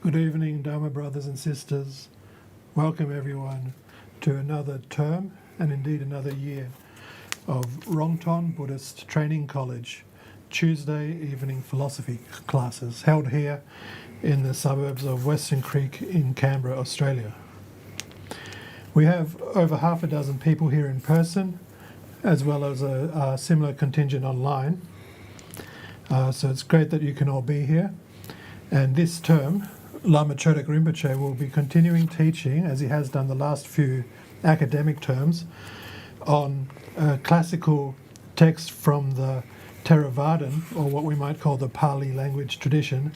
Good evening, Dharma brothers and sisters. Welcome everyone to another term and indeed another year of Rongton Buddhist Training College Tuesday evening philosophy classes held here in the suburbs of Western Creek in Canberra, Australia. We have over half a dozen people here in person as well as a similar contingent online. So it's great that you can all be here. And this term, Lama Choedak Rinpoche will be continuing teaching, as he has done the last few academic terms, on a classical text from the Theravadin, or what we might call the Pali language tradition,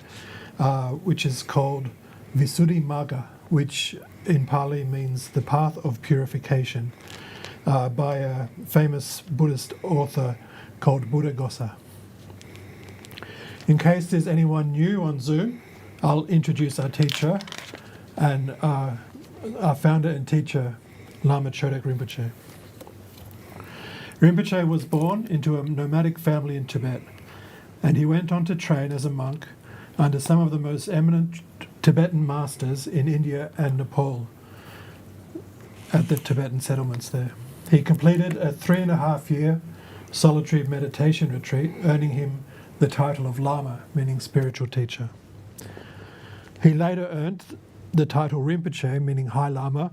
which is called Vishuddhimagga, which in Pali means the path of purification, by a famous Buddhist author called Buddhagosha. In case there's anyone new on Zoom, I'll introduce our teacher and our founder and teacher, Lama Choedak Rinpoche. Rinpoche was born into a nomadic family in Tibet, and he went on to train as a monk under some of the most eminent Tibetan masters in India and Nepal at the Tibetan settlements there. He completed a 3.5-year solitary meditation retreat, earning him the title of Lama, meaning spiritual teacher. He later earned the title Rinpoche, meaning High Lama,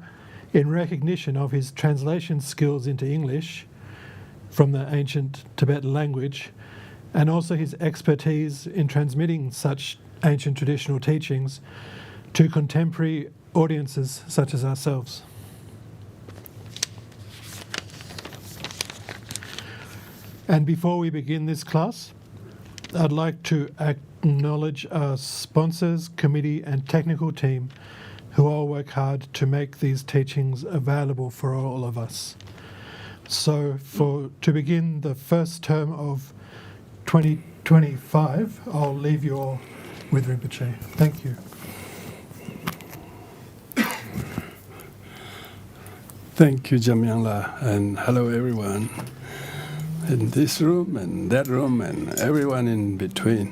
in recognition of his translation skills into English from the ancient Tibetan language, and also his expertise in transmitting such ancient traditional teachings to contemporary audiences such as ourselves. And before we begin this class, I'd like to acknowledge our sponsors, committee and technical team who all work hard to make these teachings available for all of us. So to begin the first term of 2025, I'll leave you all with Rinpoche. Thank you. Thank you, Jamyangla, and hello everyone. In this room and that room and everyone in between.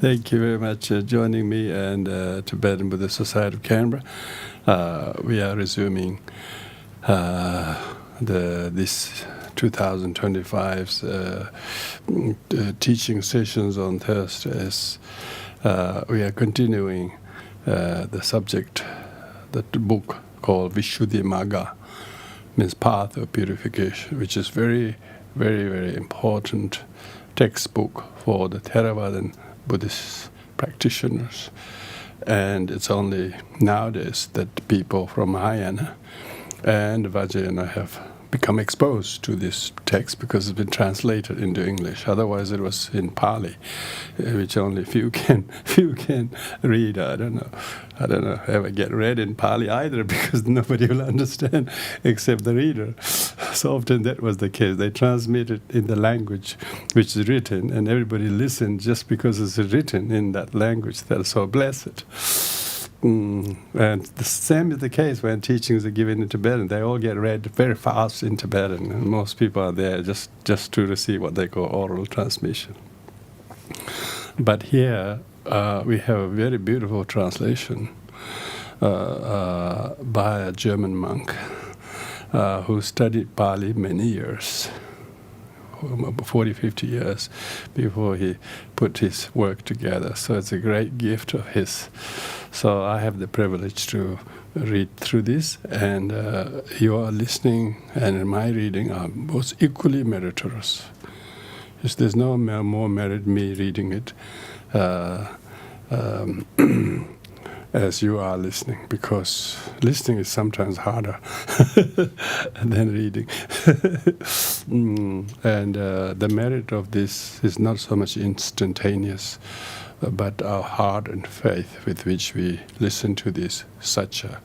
Thank you very much for joining me and Tibetan Buddhist Society of Canberra. We are resuming this 2025's teaching sessions on Thursdays. We are continuing the subject, the book called Vishuddhimagga, means path of purification, which is very, very, very important textbook for the Theravadin Buddhist practitioners. And it's only nowadays that people from Mahayana and Vajrayana have become exposed to this text because it's been translated into English. Otherwise, it was in Pali, which only few can read. I don't know, ever get read in Pali either, because nobody will understand except the reader. So often that was the case. They transmit it in the language which is written, and everybody listened just because it's written in that language that is so blessed. And the same is the case when teachings are given in Tibetan. They all get read very fast in Tibetan, and most people are there just to receive what they call oral transmission. But here we have a very beautiful translation by a German monk who studied Pali many years, 40, 50 years before he put his work together. So it's a great gift of his. So I have the privilege to read through this, and you are listening and my reading are both equally meritorious. There's no more merit me reading it as you are listening, because listening is sometimes harder than reading. And the merit of this is not so much instantaneous, but our heart and faith with which we listen to this, such a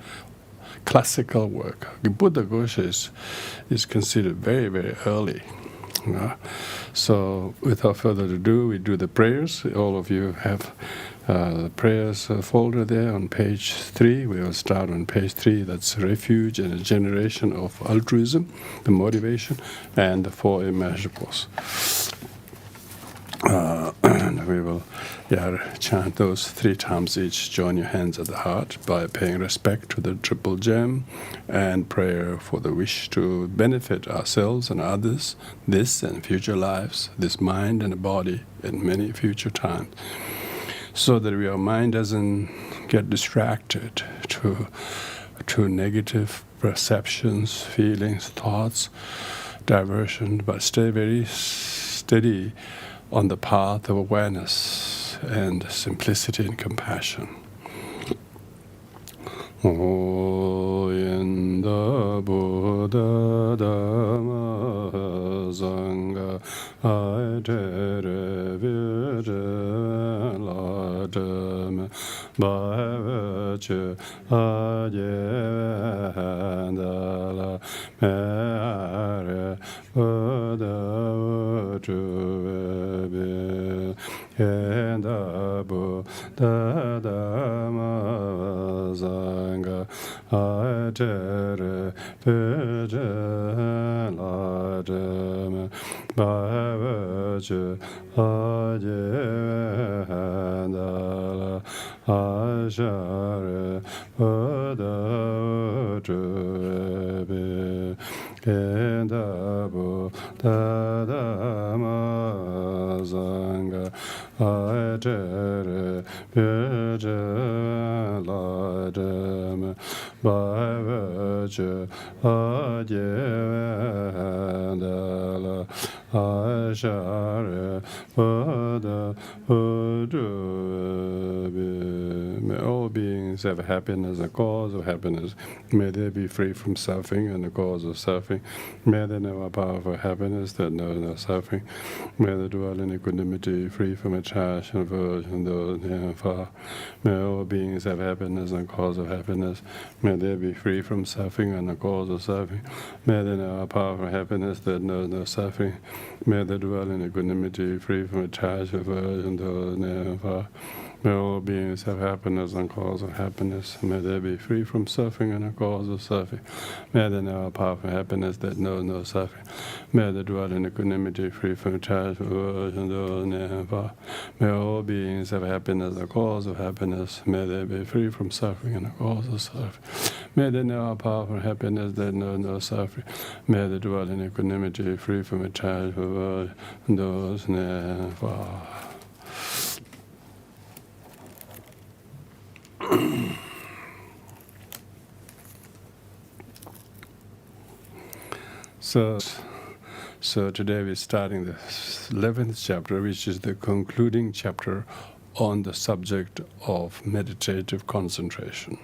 classical work. The Buddhagosha is considered very, very early. So without further ado, we do the prayers. All of you have the prayers folder there on page 3. We will start on page 3. That's refuge and a generation of altruism, the motivation, and the 4 immeasurables. And we will chant those 3 times each. Join your hands at the heart by paying respect to the triple gem and prayer for the wish to benefit ourselves and others, this and future lives, this mind and body in many future times, so that our mind doesn't get distracted to negative perceptions, feelings, thoughts, diversion, but stay very steady on the path of awareness and simplicity and compassion. Oyenda Buddha Dhamma Sangha Aitere Virjala Dhamma Bhavacha Ajevandala Mere Buddha Vajuvebe Yenda Buddha Dhamma Sangha Aitere Virjala Dhamma Bhavacha Ajevandala Ashare Buddha Vajuvebe Yenda Buddha Dhamma Sangha Aitere Virjala Dhamma Bhavacha Ajevandala Ashare Buddha Vajuvebe. May all beings have happiness, the cause of happiness. May they be free from suffering and the cause of suffering. May they know a powerful happiness that knows no suffering. May they dwell in equanimity, free from attraction, aversion, those near and far. May all beings have happiness and cause of happiness. May they be free from suffering and the cause of suffering. May they know a powerful happiness that knows no suffering. May they dwell in equanimity, free from attachment, aversion, those near and far. May all beings have happiness and cause of happiness. May they be free from suffering and the cause of suffering. May they know a powerful happiness that knows no suffering. May they dwell in equanimity, free from attachment, aversion, those near and far. May all beings have happiness, the cause of happiness. May they be free from suffering and the cause of suffering. May they know a powerful happiness that knows no suffering. May they dwell in equanimity, free from attachment, aversion, those near and far. So today we're starting the 11th chapter, which is the concluding chapter on the subject of meditative concentration.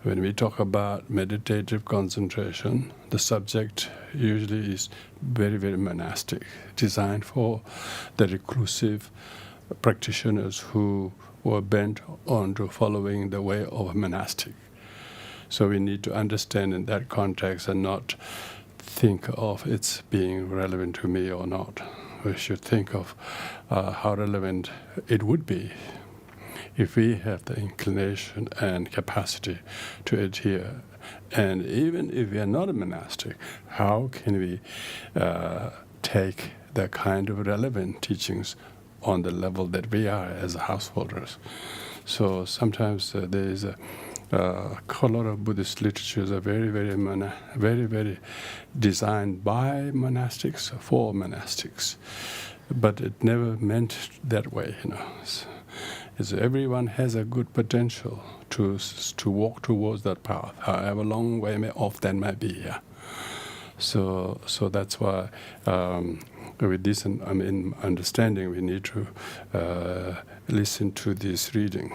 When we talk about meditative concentration, the subject usually is very, very monastic, designed for the reclusive practitioners who were bent onto following the way of a monastic. So we need to understand in that context and not think of its being relevant to me or not. We should think of how relevant it would be if we have the inclination and capacity to adhere. And even if we are not a monastic, how can we take the kind of relevant teachings on the level that we are as householders? So sometimes there is a lot of Buddhist literatures are very, very designed by monastics for monastics, but it never meant that way. It's everyone has a good potential to walk towards that path, however long way off that might be. Yeah. So that's why with this understanding, we need to listen to this reading.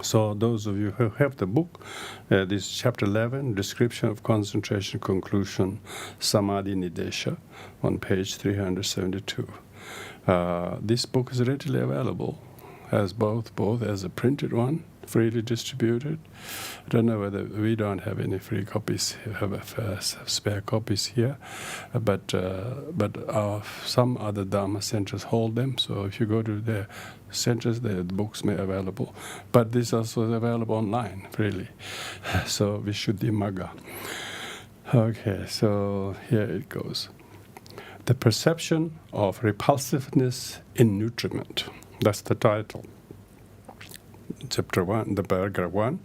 So those of you who have the book, this is chapter 11, Description of Concentration Conclusion, Samadhi Nidesha, on page 372. This book is readily available as both as a printed one, freely distributed. I don't know whether we don't have any free copies, have spare copies here, but some other Dharma centers hold them. So if you go to their centers, the books may be available. But this also is available online freely. So Vishuddhimagga. Okay, so here it goes. The Perception of Repulsiveness in Nutriment. That's the title. Chapter 1, the paragraph 1.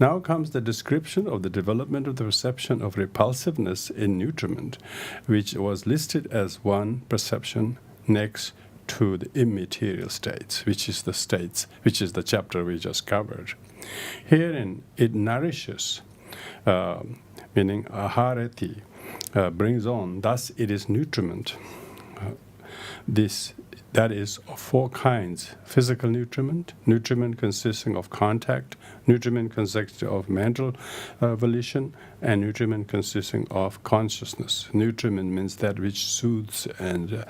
Now comes the description of the development of the perception of repulsiveness in nutriment, which was listed as one perception next to the immaterial states, which is the chapter we just covered. Herein it nourishes, meaning aharati, brings on, thus it is nutriment. That is of four kinds: physical nutriment, nutriment consisting of contact, nutriment consisting of mental volition, and nutriment consisting of consciousness. Nutriment means that which soothes and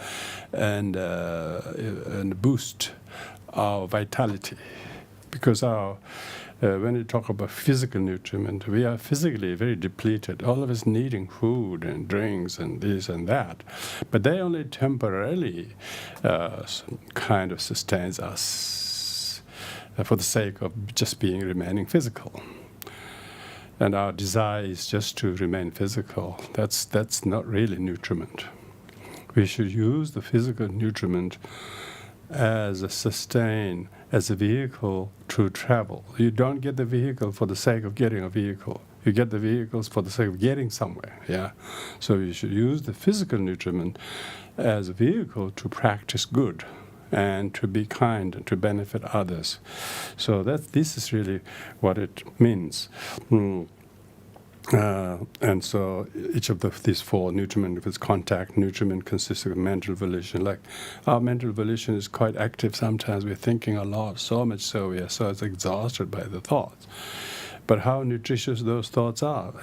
boosts our vitality, because when we talk about physical nutriment, we are physically very depleted, all of us needing food and drinks and this and that. But they only temporarily kind of sustains us for the sake of just remaining physical. And our desire is just to remain physical. That's not really nutriment. We should use the physical nutriment as a vehicle to travel. You don't get the vehicle for the sake of getting a vehicle. You get the vehicles for the sake of getting somewhere. Yeah, so you should use the physical nutriment as a vehicle to practice good and to be kind and to benefit others. So this is really what it means. And so each of these four nutriment, if it's contact, nutriment consists of mental volition. Like our mental volition is quite active sometimes. We're thinking a lot, so much so we are so exhausted by the thoughts. But how nutritious those thoughts are,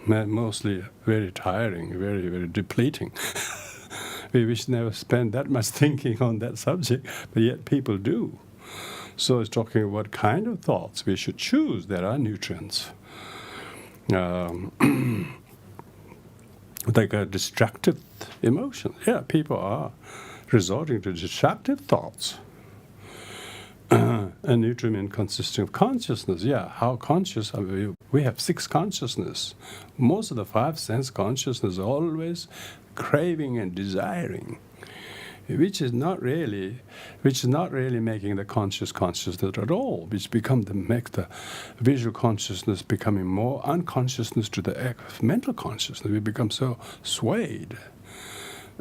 mostly very tiring, very, very depleting. We should never spend that much thinking on that subject, but yet people do. So it's talking about what kind of thoughts we should choose that are nutrients. Like a destructive emotion. Yeah, people are resorting to destructive thoughts. A nutriment consisting of consciousness. Yeah, how conscious are we? We have 6 consciousness. Most of the 5 sense consciousness are always craving and desiring, which is not really making the consciousness at all, which makes the visual consciousness becoming more unconsciousness to the mental consciousness. We become so swayed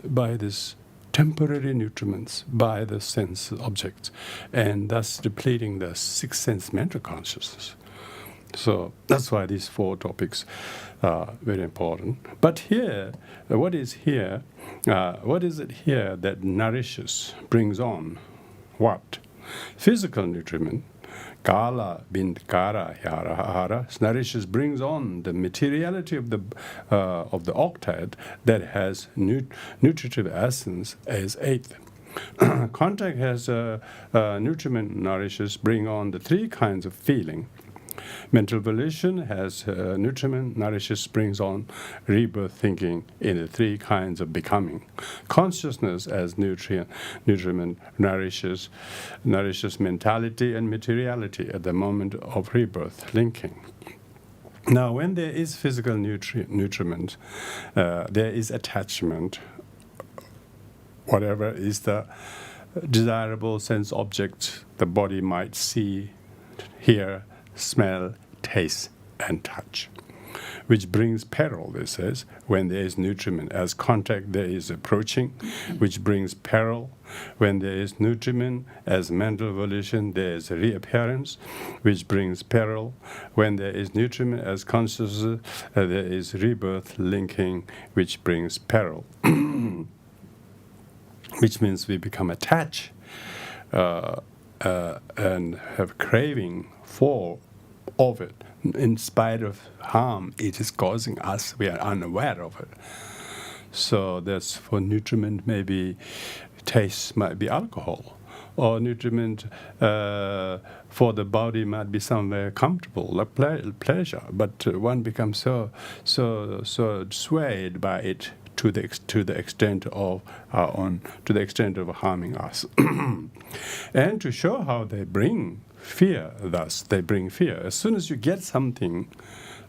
by this temporary nutriments, by the sense objects, and thus depleting the 6th sense mental consciousness. So that's why these 4 topics are very important. But here, what is it here that nourishes, brings on? What? Physical nutriment, kala bindkara hara, nourishes, brings on the materiality of the octad that has nutritive essence as 8th. Contact has nutriment nourishes, bring on the 3 kinds of feeling. Mental volition has nutriment, nourishes, brings on rebirth thinking in the 3 kinds of becoming. Consciousness as nutriment nourishes mentality and materiality at the moment of rebirth linking. Now, when there is physical nutriment, there is attachment, whatever is the desirable sense object the body might see, hear, smell, taste, and touch, which brings peril, this says, when there is nutriment. As contact, there is approaching, which brings peril. When there is nutriment, as mental volition, there is reappearance, which brings peril. When there is nutriment, as consciousness, there is rebirth linking, which brings peril. Which means we become attached and have craving of it. In spite of harm it is causing us, we are unaware of it. So that's for nutriment, maybe taste might be alcohol, or nutriment for the body might be somewhere comfortable, like pleasure. But one becomes so swayed by it to the extent of harming us. And to show how they bring fear, thus they bring fear. As soon as you get something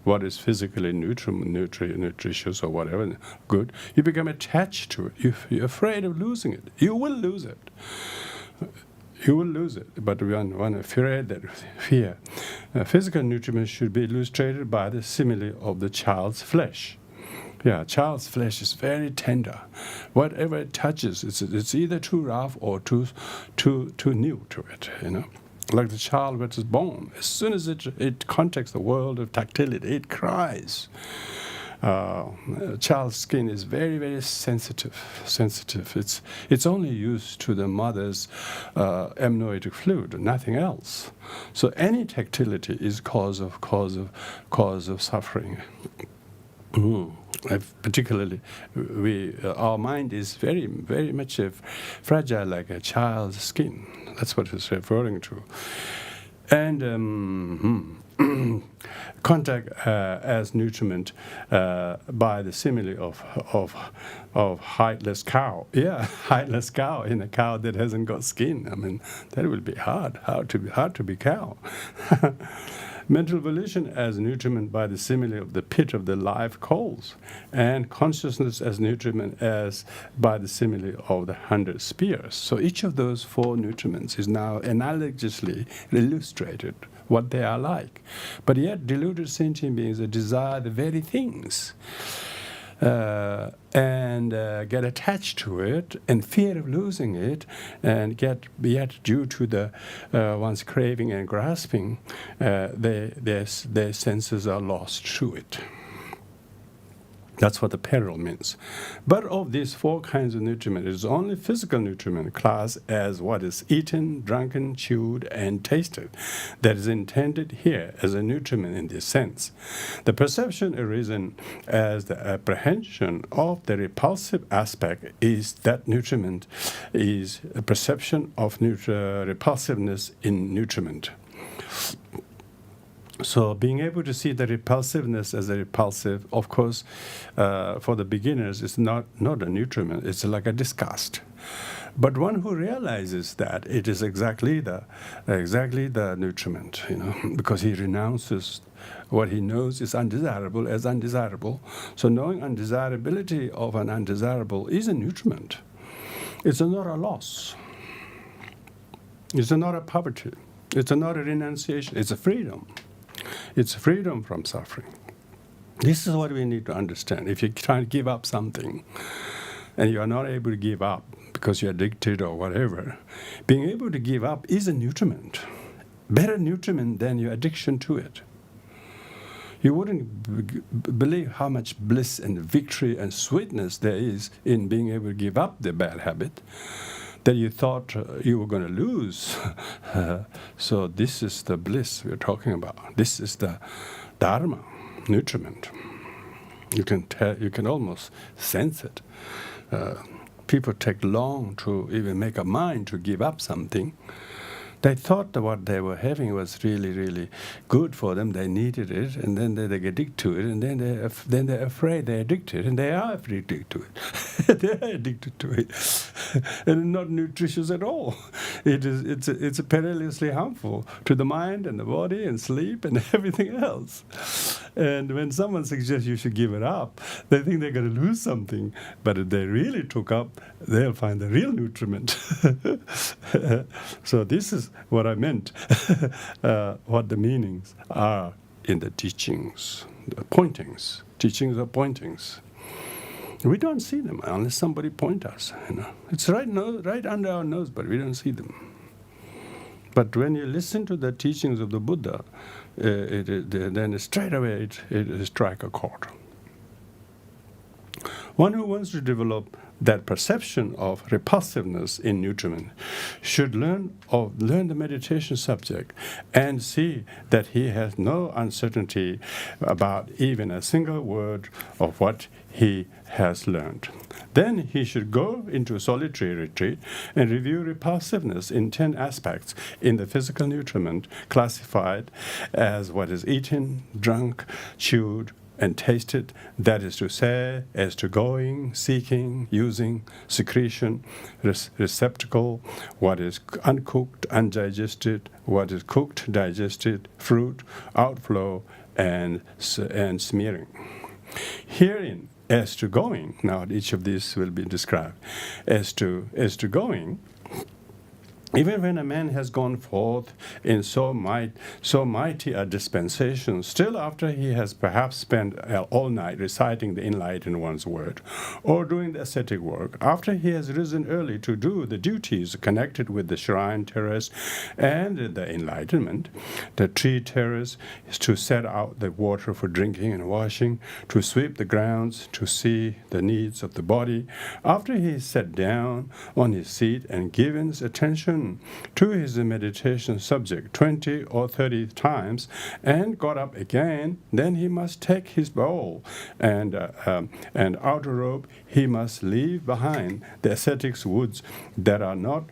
what is physically nutritious or whatever, good, you become attached to it. You're afraid of losing it. You will lose it. You will lose it. But one afraid that fear. Physical nutriment should be illustrated by the simile of the child's flesh. Yeah, child's flesh is very tender. Whatever it touches, it's either too rough or too new to it, you know. Like the child which is born, as soon as it contacts the world of tactility, it cries. Child's skin is very, very sensitive. It's only used to the mother's amniotic fluid, nothing else. So any tactility is cause of suffering. Particularly, our mind is very, very much fragile, like a child's skin. That's what it's referring to. And contact as nutriment by the simile of heightless cow. Yeah, heightless cow in a cow that hasn't got skin. I mean, that will be hard to be cow. Mental volition as nutriment by the simile of the pit of the live coals, and consciousness as nutriment as by the simile of the 100 spears. So each of those 4 nutriments is now analogously illustrated, what they are like. But yet deluded sentient beings desire the very things. And get attached to it, and fear of losing it, and yet due to the one's craving and grasping, their senses are lost to it. That's what the peril means. But of these 4 kinds of nutriment, it is only physical nutriment class as what is eaten, drunken, chewed, and tasted that is intended here as a nutriment in this sense. The perception arisen as the apprehension of the repulsive aspect is that nutriment is a perception of repulsiveness in nutriment. So being able to see the repulsiveness as a repulsive, of course, for the beginners, it's not a nutriment, it's like a disgust. But one who realizes that it is exactly the nutriment, you know, because he renounces what he knows is undesirable as undesirable. So knowing undesirability of an undesirable is a nutriment. It's not a loss. It's not a poverty. It's not a renunciation. It's a freedom. It's freedom from suffering. This is what we need to understand. If you're trying to give up something and you are not able to give up because you're addicted or whatever, being able to give up is a nutriment. Better nutriment than your addiction to it. You wouldn't believe how much bliss and victory and sweetness there is in being able to give up the bad habit that you thought you were going to lose. So this is the bliss we're talking about. This is the dharma, nutriment. You can almost sense it. People take long to even make a mind to give up something. They thought that what they were having was really, really good for them. They needed it, and then they get addicted to it, and then they're afraid they're addicted, and they are addicted to it. They're addicted to it, and not nutritious at all. It's perilously harmful to the mind and the body and sleep and everything else. And when someone suggests you should give it up, they think they're going to lose something. But if they really took up, they'll find the real nutriment. So this is what I meant, what the meanings are in the teachings, the pointings. Teachings are pointings. We don't see them unless somebody point us. You know, it's right under our nose, but we don't see them. But when you listen to the teachings of the Buddha, then straight away it strikes a chord. One who wants to develop that perception of repulsiveness in nutriment should learn the meditation subject and see that he has no uncertainty about even a single word of what he has learned. Then he should go into a solitary retreat and review repulsiveness in 10 aspects in the physical nutriment classified as what is eaten, drunk, chewed, and tasted, that is to say, as to going, seeking, using, secretion, receptacle, what is uncooked, undigested, what is cooked, digested, fruit, outflow, and smearing. Herein, as to going, now each of these will be described, as to going, even when a man has gone forth in so mighty a dispensation, still after he has perhaps spent all night reciting the enlightened one's word, or doing the ascetic work, after he has risen early to do the duties connected with the shrine terrace and the enlightenment, the tree terrace is to set out the water for drinking and washing, to sweep the grounds, to see the needs of the body, after he is set down on his seat and given his attention to his meditation subject 20 or 30 times and got up again, then he must take his bowl and outer robe. He must leave behind the ascetic's woods that are not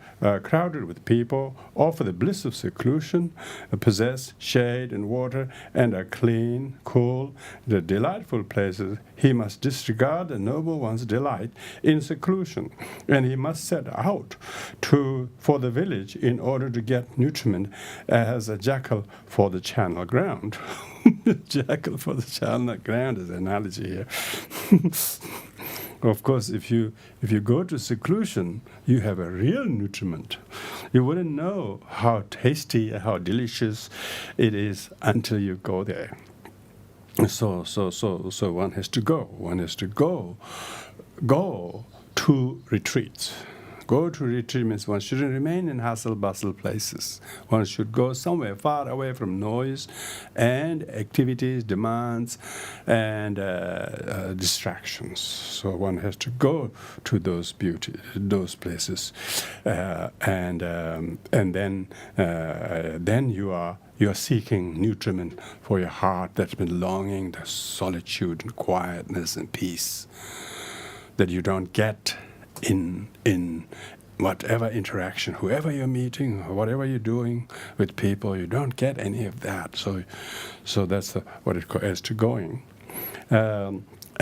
crowded with people, or for the bliss of seclusion, possess shade and water, and are clean, cool, the delightful places. He must disregard the noble one's delight in seclusion, and he must set out for the village in order to get nutriment as a jackal for the channel ground. Jackal for the channel ground is an analogy here. Of course, if you go to seclusion, you have a real nutriment. You wouldn't know how tasty, how delicious it is until you go there. So one has to go. One has to go to retreats. Go to retreat means one shouldn't remain in hustle-bustle places. One should go somewhere far away from noise and activities, demands, and distractions. So one has to go to those places, and then you are seeking nutriment for your heart that's been longing, the solitude and quietness and peace that you don't get in whatever interaction, whoever you're meeting, or whatever you're doing with people, you don't get any of that. So that's what it calls to going.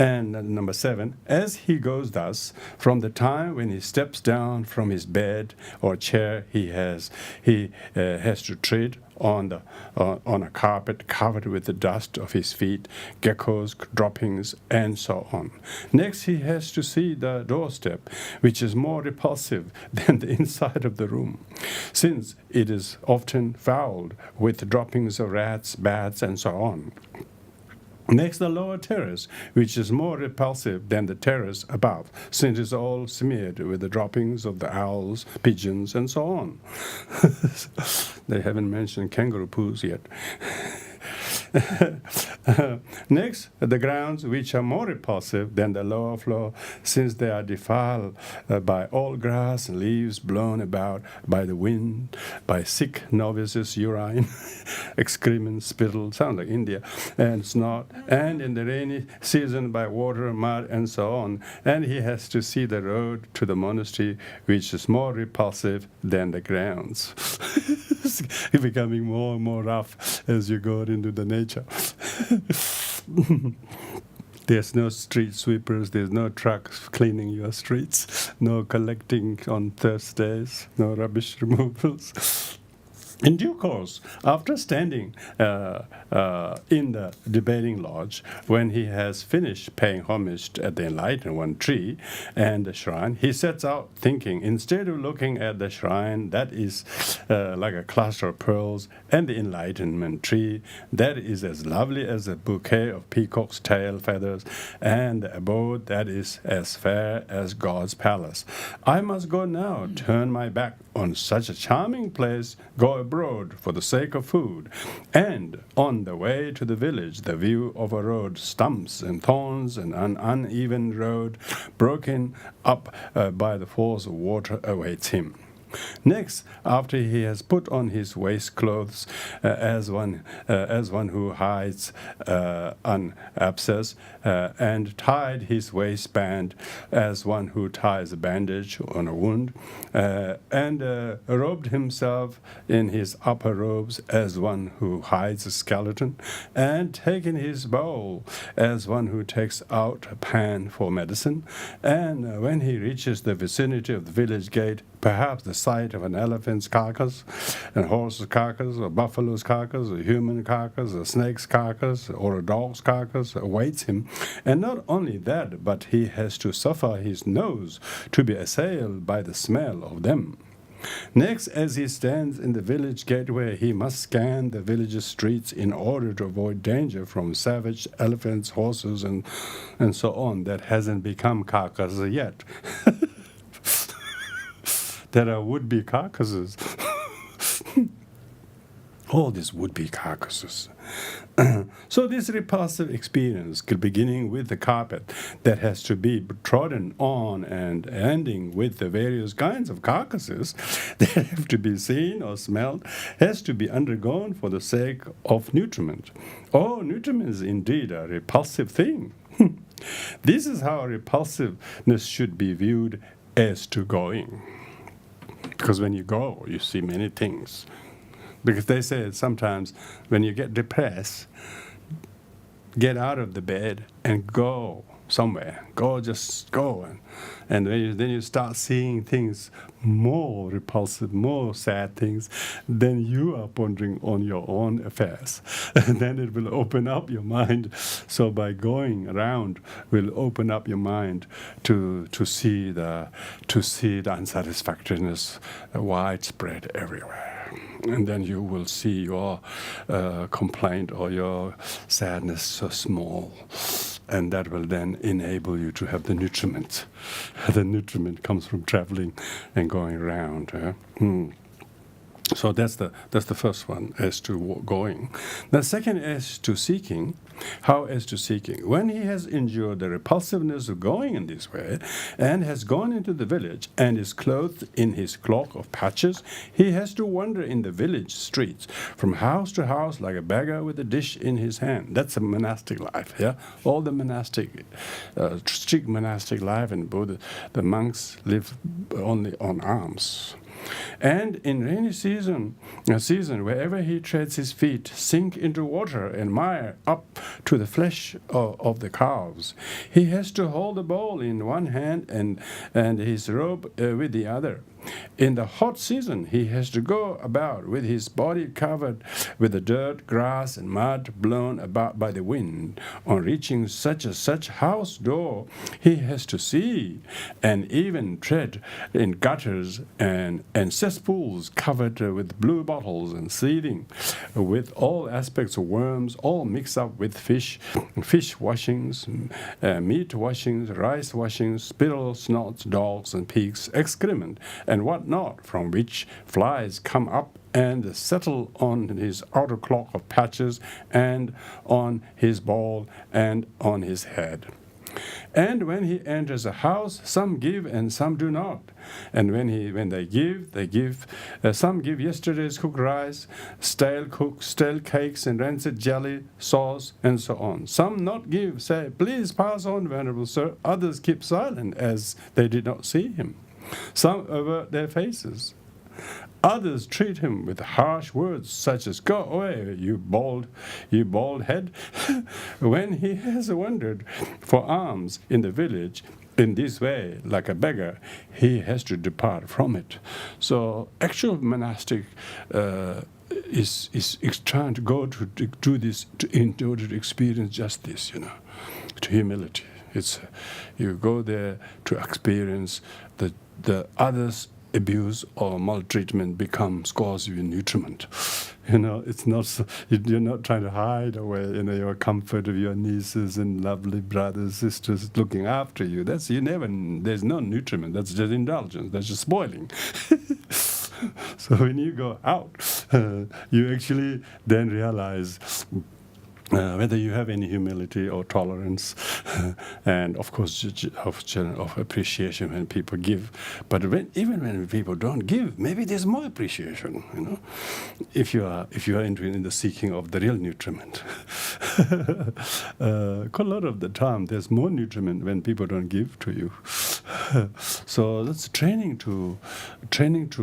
And number 7, as he goes thus, from the time when he steps down from his bed or chair, he has to tread on a carpet covered with the dust of his feet, geckos, droppings, and so on. Next, he has to see the doorstep, which is more repulsive than the inside of the room, since it is often fouled with droppings of rats, bats, and so on. Next, the lower terrace, which is more repulsive than the terrace above, since it is all smeared with the droppings of the owls, pigeons, and so on. They haven't mentioned kangaroo poos yet. Next, the grounds, which are more repulsive than the lower floor, since they are defiled by all grass and leaves blown about by the wind, by sick novices' urine, excrement, spittle, sound like India, and snot, and in the rainy season by water, mud, and so on. And he has to see the road to the monastery, which is more repulsive than the grounds. It's becoming more and more rough as you go into the nature. There's no street sweepers, there's no trucks cleaning your streets, no collecting on Thursdays, no rubbish removals. In due course, after standing in the debating lodge, when he has finished paying homage at the enlightened one tree and the shrine, he sets out thinking, instead of looking at the shrine that is like a cluster of pearls, and the enlightenment tree that is as lovely as a bouquet of peacock's tail feathers, and the abode that is as fair as God's palace, I must go now, turn my back on such a charming place, go abroad for the sake of food, and on the way to the village the view of a road, stumps and thorns, and an uneven road broken up by the falls of water awaits him. Next, after he has put on his waist clothes as one who hides an abscess, and tied his waistband as one who ties a bandage on a wound, and robed himself in his upper robes as one who hides a skeleton, and taken his bowl as one who takes out a pan for medicine, and when he reaches the vicinity of the village gate, perhaps the sight of an elephant's carcass, a horse's carcass, a buffalo's carcass, a human carcass, a snake's carcass, or a dog's carcass awaits him. And not only that, but he has to suffer his nose to be assailed by the smell of them. Next, as he stands in the village gateway, he must scan the village's streets in order to avoid danger from savage elephants, horses, and so on that hasn't become carcasses yet. There are would-be carcasses. All these would-be carcasses. So this repulsive experience, beginning with the carpet that has to be trodden on and ending with the various kinds of carcasses that have to be seen or smelled, has to be undergone for the sake of nutriment. Oh, nutriment is indeed a repulsive thing. This is how repulsiveness should be viewed as to going. Because when you go, you see many things. Because they say sometimes when you get depressed, get out of the bed and go somewhere. Just go. And then you start seeing things more repulsive, more sad things. Then you are pondering on your own affairs. And then it will open up your mind. So by going around will open up your mind to see the unsatisfactoriness widespread everywhere. And then you will see your complaint or your sadness so small. And that will then enable you to have the nutriment. The nutriment comes from traveling and going around. So that's the first one, as to going. The second as to seeking. How as to seeking? When he has endured the repulsiveness of going in this way, and has gone into the village, and is clothed in his cloak of patches, he has to wander in the village streets, from house to house, like a beggar with a dish in his hand. That's a monastic life, yeah? All the monastic, strict monastic life in Buddha, the monks live only on alms. And in rainy season, wherever he treads his feet sink into water and mire up to the flesh of the calves. He has to hold the bowl in one hand and his robe with the other. In the hot season, he has to go about with his body covered with the dirt, grass, and mud blown about by the wind. On reaching such house door, he has to see and even tread in gutters and cesspools covered with blue bottles and seething, with all aspects of worms, all mixed up with fish washings, meat washings, rice washings, spittle, snots, dogs, and pigs' excrement, and what not, from which flies come up and settle on his outer cloak of patches, and on his ball, and on his head. And when he enters a house, some give and some do not. And when they give, some give yesterday's cooked rice, stale cakes and rancid jelly, sauce, and so on. Some not give, say, please pass on, venerable sir. Others keep silent, as they did not see him. Some avert their faces. Others treat him with harsh words, such as, go away, you bald head. When he has wandered for alms in the village in this way, like a beggar, he has to depart from it. So actual monastic is trying to go to do this in order to experience just this, to humility. It's you go there to experience the others' abuse or maltreatment cause you nutriment. It's not you're not trying to hide away your comfort of your nieces and lovely brothers, sisters looking after you. There's no nutriment. That's just indulgence. That's just spoiling. So when you go out, you actually then realize whether you have any humility or tolerance, and of course of appreciation when people give. But even when people don't give, maybe there's more appreciation. If you are in the seeking of the real nutriment. Quite a lot of the time, there's more nutriment when people don't give to you. So that's training to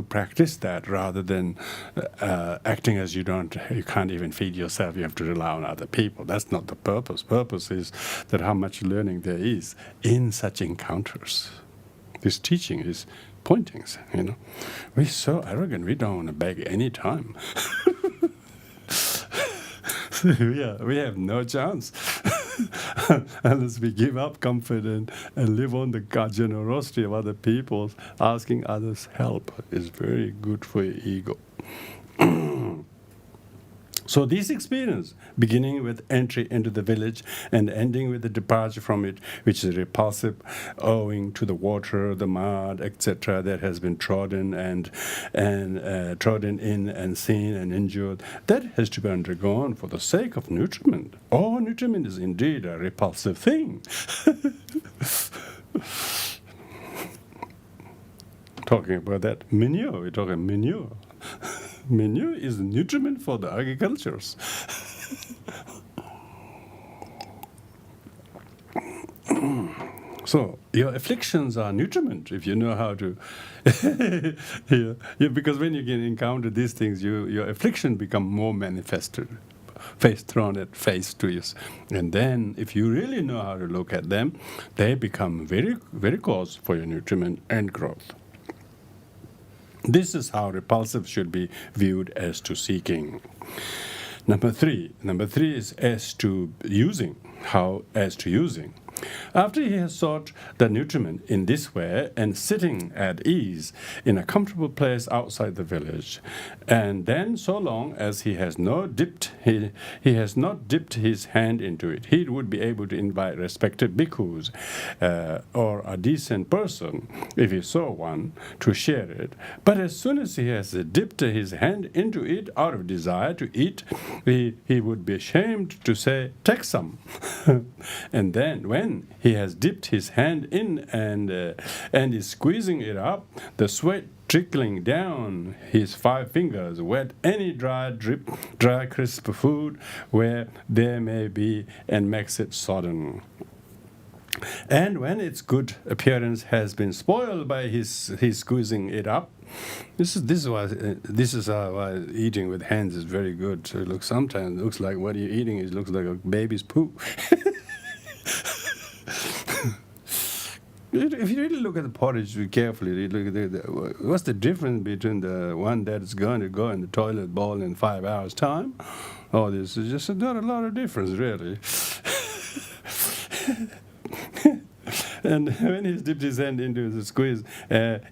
practice that, rather than acting as you can't even feed yourself. You have to rely on other people. That's not the purpose. Purpose is that how much learning there is in such encounters. This teaching is pointings. We're so arrogant. We don't want to beg any time. We have no chance unless we give up comfort and live on the generosity of other people. Asking others help is very good for your ego. So this experience, beginning with entry into the village and ending with the departure from it, which is repulsive, owing to the water, the mud, etc., that has been trodden trodden in and seen and endured, that has to be undergone for the sake of nutriment. Oh, nutriment is indeed a repulsive thing. Talking about that manure, we're talking manure. Manure is nutriment for the agricultures. So your afflictions are nutriment if you know how to. Because when you can encounter these things, your affliction become more manifested, face thrown at face to you, and then if you really know how to look at them, they become very, very cause for your nutriment and growth. This is how repulsive should be viewed as to seeking. Number three is as to using. How as to using. After he has sought the nutriment in this way and sitting at ease in a comfortable place outside the village, and then so long as he has not dipped his hand into it, he would be able to invite respected bhikkhus or a decent person, if he saw one, to share it. But as soon as he has dipped his hand into it out of desire to eat, he would be ashamed to say, "Take some." And then when he has dipped his hand in and is squeezing it up, the sweat trickling down his 5 fingers wet any dry crisp food where there may be and makes it sodden. And when its good appearance has been spoiled by his squeezing it up, this is why eating with hands is very good. So sometimes it looks like what you're eating looks like a baby's poo. If you really look at the pottage carefully, what's the difference between the one that is going to go in the toilet bowl in 5 hours' time? Oh, this is just not a lot of difference, really. And when he's dipped his hand into the squeeze,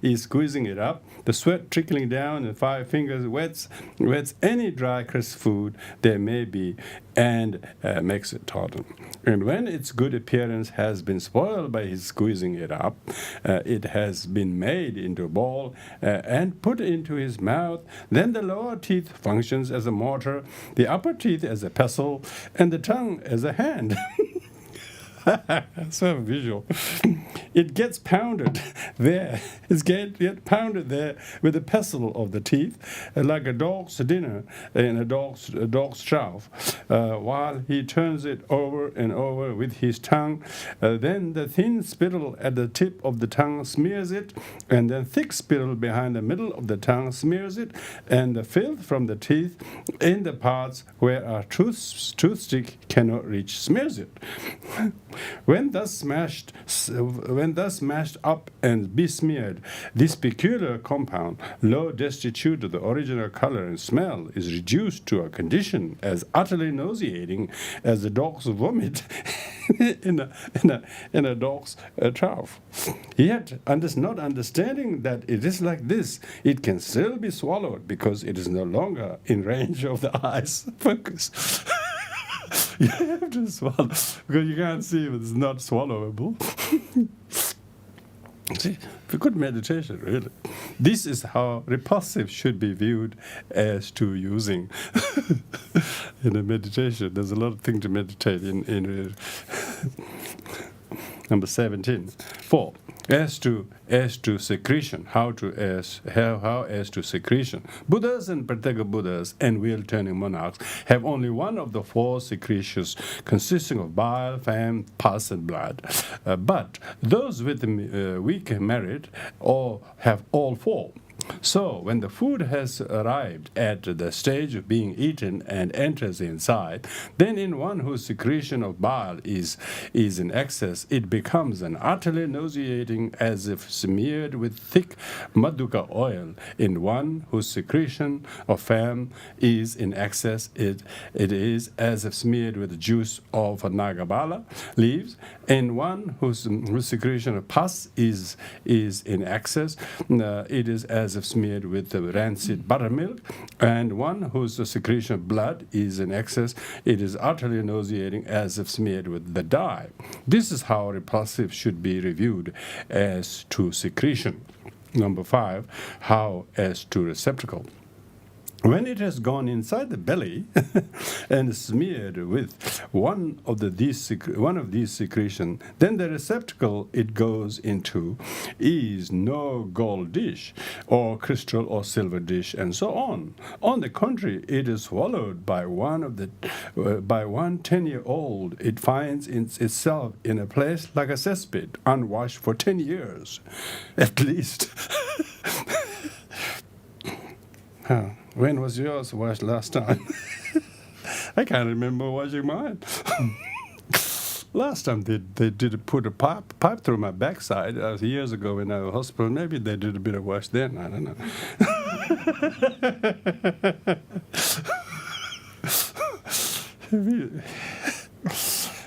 he's squeezing it up. The sweat trickling down and 5 fingers wets any dry, crisp food there may be and makes it tauten. And when its good appearance has been spoiled by his squeezing it up, it has been made into a ball and put into his mouth. Then the lower teeth functions as a mortar, the upper teeth as a pestle, and the tongue as a hand. So visual. It gets pounded there. It's pounded there with the pestle of the teeth, like a dog's dinner in a dog's trough, while he turns it over and over with his tongue. Then the thin spittle at the tip of the tongue smears it, and then thick spittle behind the middle of the tongue smears it, and the filth from the teeth in the parts where a toothstick cannot reach smears it. When thus smashed up and besmeared, this peculiar compound, though destitute of the original color and smell, is reduced to a condition as utterly nauseating as the dog's vomit in a dog's trough. Yet, not understanding that it is like this, it can still be swallowed because it is no longer in range of the eye's focus. You have to swallow because you can't see if it's not swallowable. See, for good meditation, really. This is how repulsive should be viewed as to using. In a meditation, there's a lot of things to meditate in Number 17. 4. As to secretion, how as to secretion. Buddhas and Pratyeka Buddhas and wheel-turning monarchs have only one of the 4 secretions, consisting of bile, phlegm, pus, and blood. But those with weak merit have all 4. So, when the food has arrived at the stage of being eaten and enters inside, then in one whose secretion of bile is in excess, it becomes an utterly nauseating as if smeared with thick maduka oil. In one whose secretion of phlegm is in excess, it is as if smeared with the juice of nagabala leaves. In one whose secretion of pus is in excess, it is as if smeared with the rancid buttermilk, and one whose secretion of blood is in excess, it is utterly nauseating as if smeared with the dye. This is how repulsive should be reviewed as to secretion. Number 5, how as to receptacle. When it has gone inside the belly and smeared with one of these secretions, then the receptacle it goes into is no gold dish or crystal or silver dish, and so on. On the contrary, it is swallowed by one 10-year-old. It finds itself in a place like a cesspit, unwashed for 10 years, at least. When was yours washed last time? I can't remember washing mine. Last time they did put a pipe through my backside years ago when I was in hospital. Maybe they did a bit of wash then. I don't know.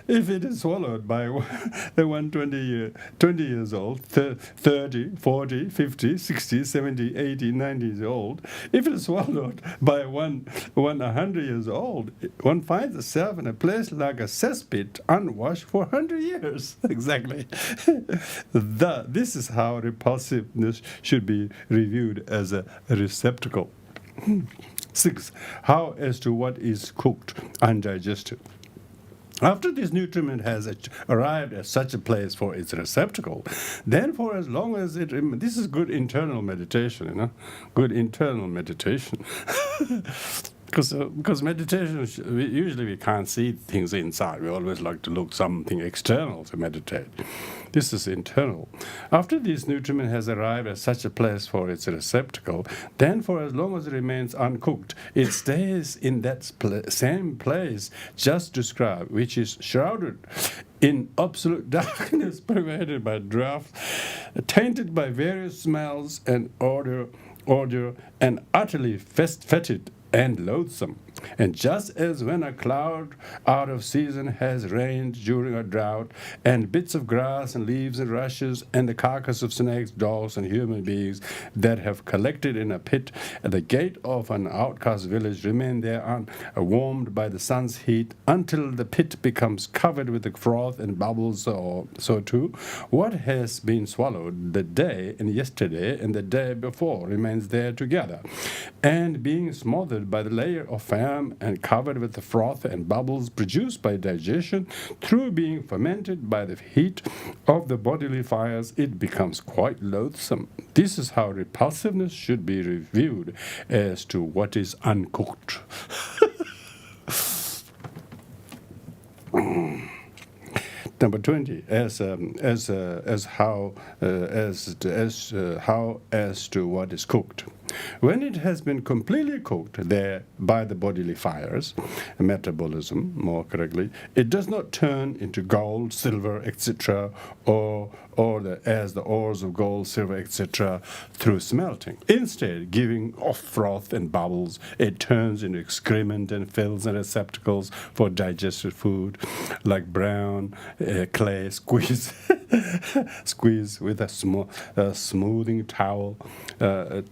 If it is swallowed by the 20 years old, 30, 40, 50, 60, 70, 80, 90 years old, if it is swallowed by one 100 years old, one finds itself in a place like a cesspit, unwashed for 100 years. Exactly. This is how repulsiveness should be reviewed as a receptacle. 6. How as to what is cooked, undigested. After this nutriment has arrived at such a place for its receptacle, then for as long as this is good internal meditation, good internal meditation. Because meditation, usually we can't see things inside. We always like to look something external to meditate. This is internal. After this nutriment has arrived at such a place for its receptacle, then for as long as it remains uncooked, it stays in that same place just described, which is shrouded in absolute darkness, pervaded by draught, tainted by various smells and odor, and utterly fetid and loathsome. And just as when a cloud out of season has rained during a drought, and bits of grass and leaves and rushes and the carcass of snakes, dogs, and human beings that have collected in a pit at the gate of an outcast village remain there warmed by the sun's heat until the pit becomes covered with the froth and bubbles, so too what has been swallowed the day and yesterday and the day before remains there together, and being smothered by the layer of fat and covered with the froth and bubbles produced by digestion, through being fermented by the heat of the bodily fires, it becomes quite loathsome. This is how repulsiveness should be reviewed as to what is uncooked. Number 20, as how as to what is cooked. When it has been completely cooked there by the bodily fires, metabolism more correctly, it does not turn into gold, silver, etc., or as the ores of gold, silver, etc., through smelting. Instead, giving off froth and bubbles, it turns into excrement and fills and receptacles for digested food, like brown clay squeeze with a smoothing towel,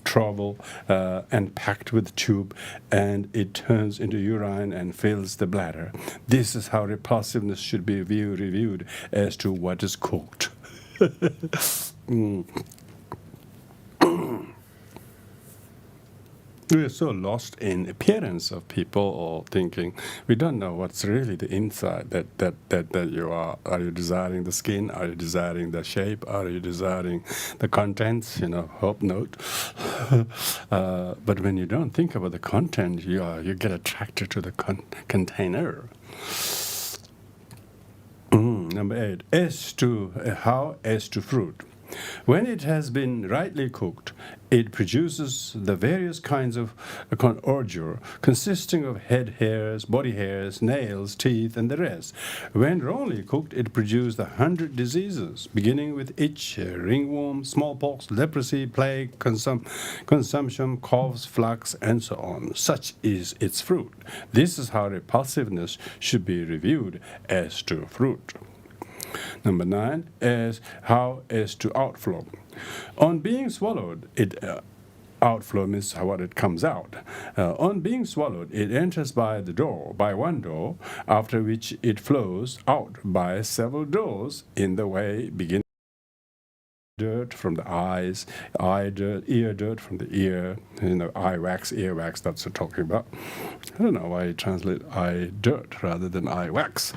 trowel, and packed with tube, and it turns into urine and fills the bladder. This is how repulsiveness should be reviewed as to what is cooked. We are so lost in appearance of people, or thinking we don't know what's really the inside that you are. Are you desiring the skin? Are you desiring the shape? Are you desiring the contents? Hope note. But when you don't think about the content, you get attracted to the container. Number 8, as to fruit. When it has been rightly cooked, it produces the various kinds of ordure, consisting of head hairs, body hairs, nails, teeth, and the rest. When wrongly cooked, it produces 100 diseases, beginning with itch, ringworm, smallpox, leprosy, plague, consumption, coughs, flux, and so on. Such is its fruit. This is how repulsiveness should be reviewed as to fruit. Number 9 is how as to outflow. On being swallowed, outflow means what it comes out. On being swallowed, it enters by one door, after which it flows out by several doors in the way beginning dirt from the eyes, eye dirt, ear dirt from the ear, eye wax, ear wax, that's what I'm talking about. I don't know why you translate eye dirt rather than eye wax.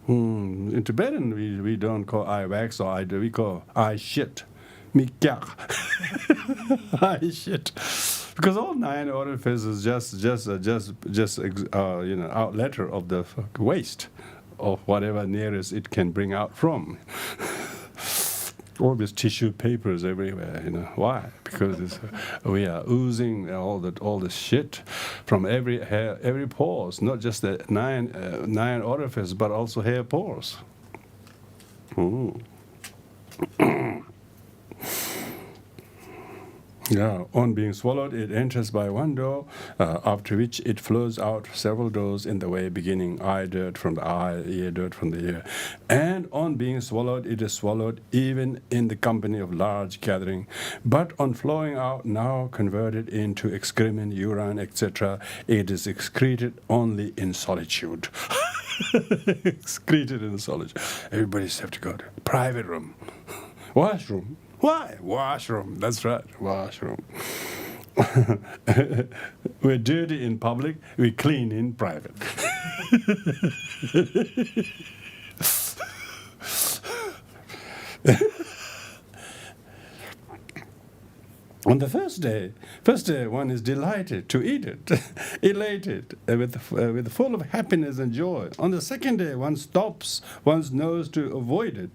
In Tibetan, we don't call eye wax or eye dirt, we call eye shit. Mikyak. Eye shit. Because all 9 orifices just outlet of the waste of whatever nearest it can bring out from. All these tissue papers everywhere, Why? Because we are oozing all the shit from every pores, not just the 9 orifices, but also hair pores. Yeah, on being swallowed, it enters by one door, after which it flows out several doors in the way beginning eye dirt from the eye, ear dirt from the ear. And on being swallowed, it is swallowed even in the company of large gathering. But on flowing out, now converted into excrement, urine, etc., it is excreted only in solitude. Excreted in solitude. Everybody's have to go to private room, washroom. Why? Washroom. That's right, washroom. We're dirty in public, we clean in private. On the first day one is delighted to eat it, elated, with full of happiness and joy. On the second day, one stops one's nose to avoid it,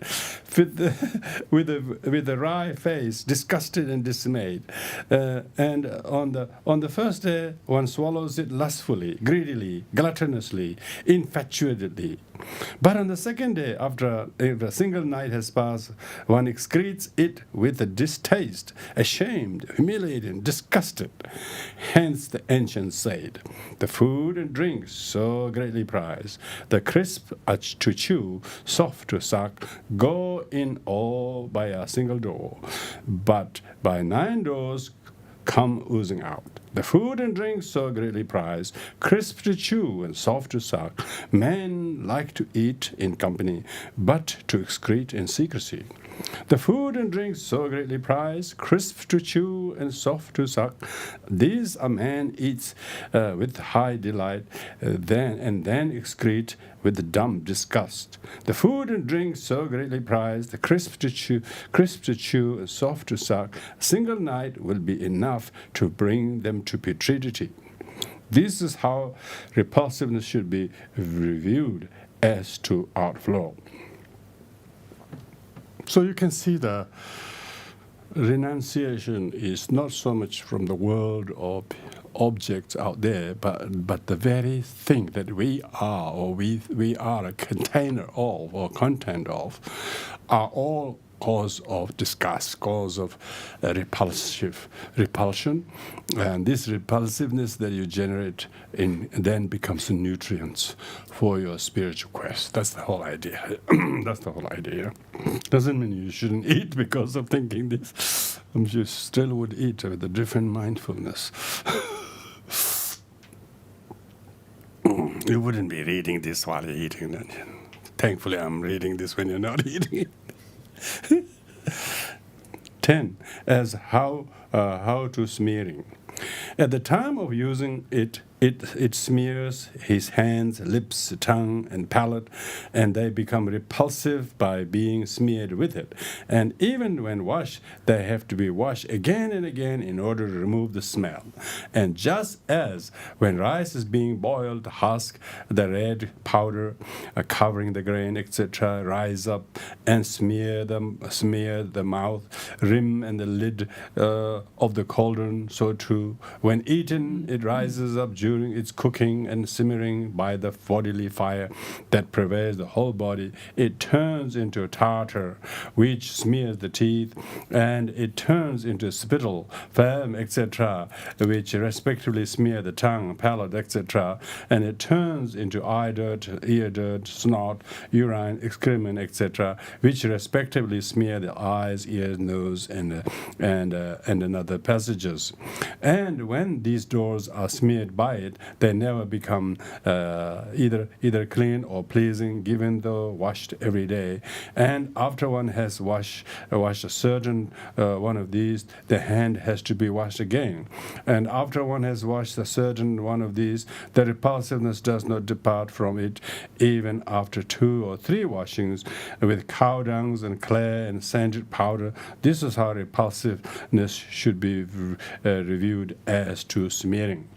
with a wry face, disgusted and dismayed. And on the first day, one swallows it lustfully, greedily, gluttonously, infatuatedly. But on the second day, after a single night has passed, one excretes it with a distaste, ashamed, humiliated, disgusted. Hence the ancients said, the food and drink so greatly prized, the crisp to chew, soft to suck, go in all by a single door, but by 9 doors come oozing out. The food and drink so greatly prized, crisp to chew and soft to suck, men like to eat in company, but to excrete in secrecy. The food and drink so greatly prized, crisp to chew and soft to suck, these a man eats with high delight, then excrete with dumb disgust. The food and drink so greatly prized, the crisp to chew and soft to suck, a single night will be enough to bring them to putridity. This is how repulsiveness should be reviewed as to outflow. So you can see the renunciation is not so much from the world of objects out there, but the very thing that we are, or we are a container of, or content of, are all cause of disgust, cause of repulsion, and this repulsiveness that you generate then becomes nutrients for your spiritual quest. That's the whole idea. That's the whole idea. Doesn't mean you shouldn't eat because of thinking this. You still would eat with a different mindfulness. You wouldn't be reading this while you're eating it. Thankfully, I'm reading this when you're not eating it. 10. As how to smearing. At the time of using it it smears his hands, lips, tongue, and palate, and they become repulsive by being smeared with it. And even when washed, they have to be washed again and again in order to remove the smell. And just as when rice is being boiled, the husk, the red powder covering the grain, etc., rise up and smear the mouth, rim, and the lid of the cauldron. So too, when eaten, it rises up during its cooking and simmering by the bodily fire that pervades the whole body. It turns into tartar, which smears the teeth, and it turns into spittle, phlegm, etc., which respectively smear the tongue, palate, etc., and it turns into eye dirt, ear dirt, snot, urine, excrement, etc., which respectively smear the eyes, ears, nose, and another passages. And when these doors are smeared by it, they never become either clean or pleasing, given though washed every day. And after one has washed a certain one of these, the hand has to be washed again. And after one has washed a certain one of these, the repulsiveness does not depart from it, even after 2 or 3 washings with cow dungs and clay and sanded powder. This is how repulsiveness should be reviewed as to smearing.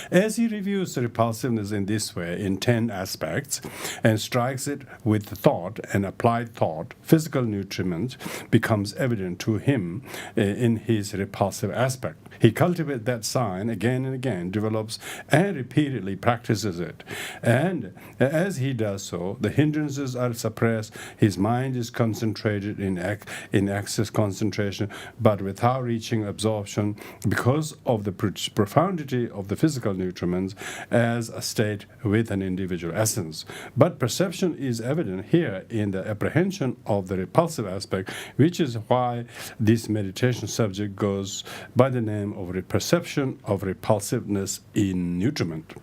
As he reviews repulsiveness in this way in 10 aspects and strikes it with thought and applied thought, physical nutriment becomes evident to him in his repulsive aspect. He cultivates that sign again and again, develops and repeatedly practices it. And as he does so, the hindrances are suppressed, his mind is concentrated in excess concentration, but without reaching absorption because of the profundity of the physical nutriments as a state with an individual essence. But perception is evident here in the apprehension of the repulsive aspect, which is why this meditation subject goes by the name of perception of repulsiveness in nutriment.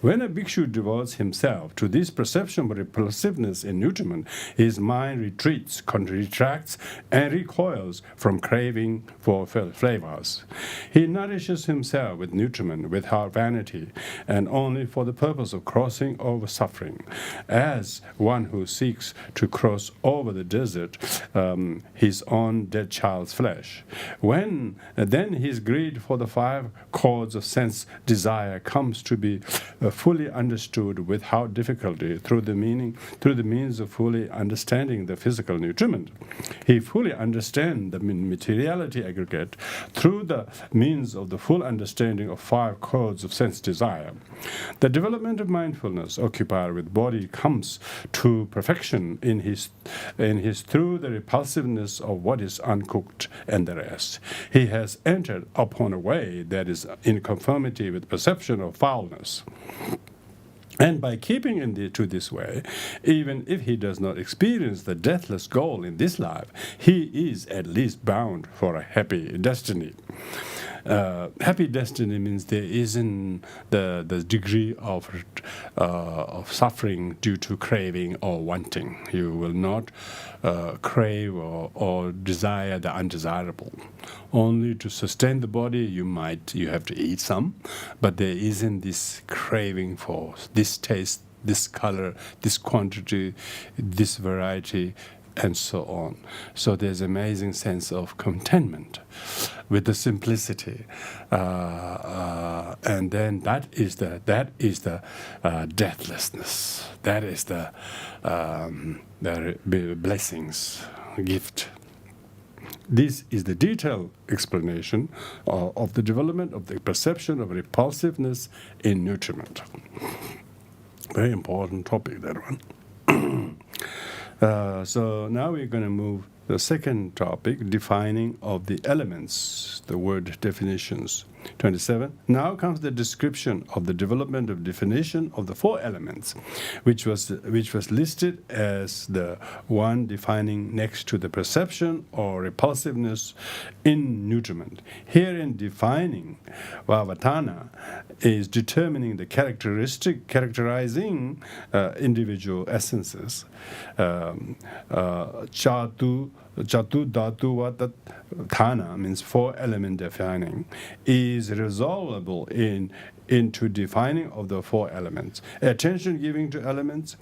When a bhikshu devotes himself to this perception of repulsiveness in nutriment, his mind retreats, retracts, and recoils from craving for flavors. He nourishes himself with nutriment without vanity, and only for the purpose of crossing over suffering, as one who seeks to cross over the desert his own dead child's flesh. When then his greed for the 5 chords of sense desire comes to be fully understood without difficulty through the means of fully understanding the physical nutriment. He fully understands the materiality aggregate through the means of the full understanding of 5 chords of sense desire. The development of mindfulness occupied with body comes to perfection in his through the repulsiveness of what is uncooked and the rest. He has entered upon a way that is in conformity with perception of foulness. And by keeping to this way, even if he does not experience the deathless goal in this life, he is at least bound for a happy destiny. Happy destiny means there isn't the degree of suffering due to craving or wanting. You will not crave or desire the undesirable. Only to sustain the body, you have to eat some, but there isn't this craving for this taste, this color, this quantity, this variety, and so on. So there's amazing sense of contentment with the simplicity, and then that is the deathlessness. That is the blessings gift. This is the detailed explanation of the development of the perception of repulsiveness in nutriment. Very important topic, that one. So now we're going to move to the second topic, defining of the elements, the word definitions. 27. Now comes the description of the development of definition of the 4 elements, which was listed as the one defining next to the perception or repulsiveness in nutriment. Herein defining Vavatana is determining the characterizing individual essences. Chatu Chatu Dhatu Vata Thana means 4-element defining, is resolvable into defining of the 4 elements. Attention giving to elements,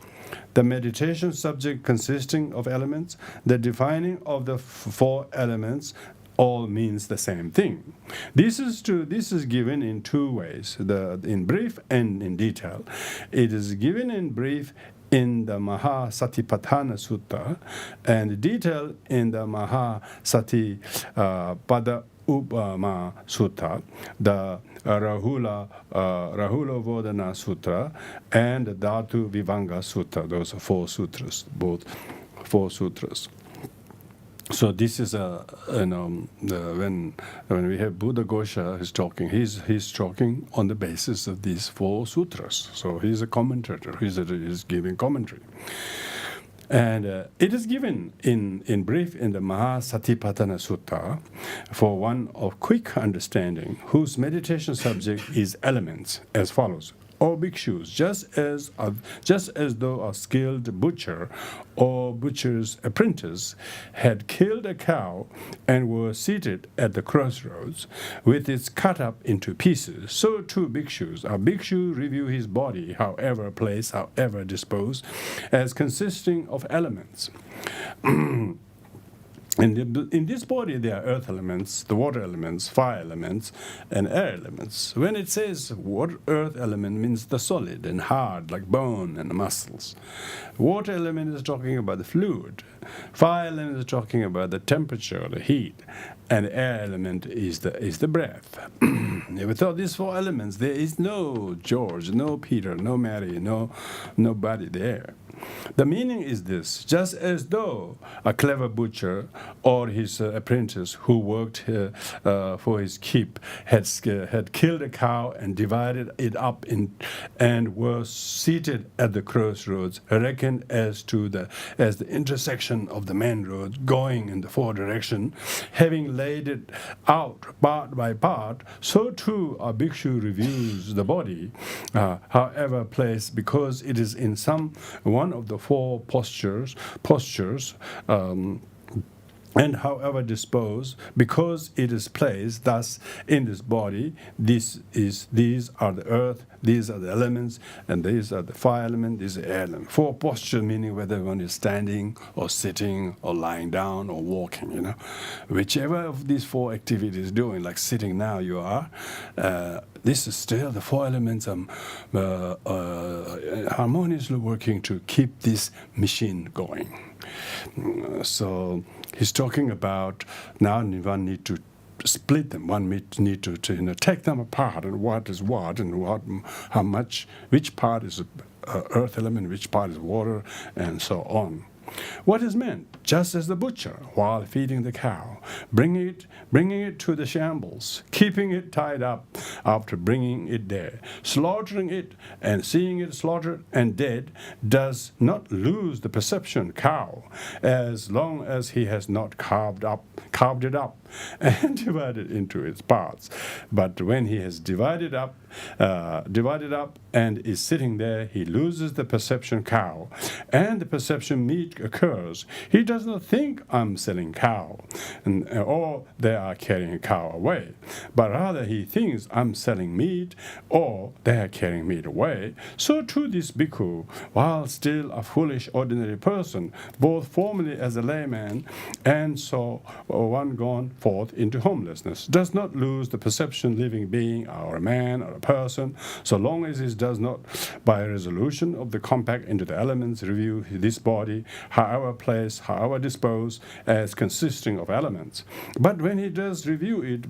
the meditation subject consisting of elements, the defining of the 4 elements, all means the same thing. This is given in 2 ways, in brief and in detail. It is given in brief in the Mahasatipatthana Sutta and detailed in the Mahasatipada Upama Sutta, the Rahula Vodana Sutra, and the Dhatu Vivanga Sutta. Those are 4 sutras, both 4 sutras. So this is when we have Buddhagosha is talking, he's talking on the basis of these 4 sutras. So he's a commentator. He's giving commentary, and it is given in brief in the Mahasatipatthana Sutta for one of quick understanding, whose meditation subject is elements, as follows. O bhikshus, just as though a skilled butcher or butcher's apprentice had killed a cow and were seated at the crossroads with its cut up into pieces, so too bhikshus. A bhikshu review his body, however placed, however disposed, as consisting of elements. In this body there are earth elements, the water elements, fire elements, and air elements. When it says earth element means the solid and hard, like bone and muscles. Water element is talking about the fluid. Fire element is talking about the temperature, the heat. And air element is the breath. Without these 4 elements, there is no George, no Peter, no Mary, nobody there. The meaning is this: just as though a clever butcher or his apprentice who worked for his keep had killed a cow and divided it up and were seated at the crossroads, reckoned as the intersection of the main roads going in the 4 directions, having laid it out part by part, so too a bhikshu reviews the body, however placed, because it is in one of the 4 postures, and however disposed, because it is placed thus in this body. These are the earth, these are the elements, and these are the fire element, these are the air element. 4 posture meaning whether one is standing or sitting or lying down or walking, whichever of these 4 activities doing, like sitting now you are, this is still the 4 elements harmoniously working to keep this machine going. So he's talking about now one need to split them. One need to take them apart, and what is what, and how much, which part is earth element, which part is water, and so on. What is meant? Just as the butcher, while feeding the cow, bringing it to the shambles, keeping it tied up after bringing it there, slaughtering it and seeing it slaughtered and dead, does not lose the perception cow, as long as he has not carved it up and divided into its parts. But when he has divided up and is sitting there, he loses the perception cow, and the perception meat occurs. He does not think, I'm selling cow, or they are carrying a cow away, but rather he thinks, I'm selling meat, or they are carrying meat away. So too this bhikkhu, while still a foolish ordinary person, both formerly as a layman and so one gone forth into homelessness, does not lose the perception living being, or a man or a person, so long as he does not, by resolution of the compact into the elements, review this body, however placed, however disposed, as consisting of elements. But when he does review it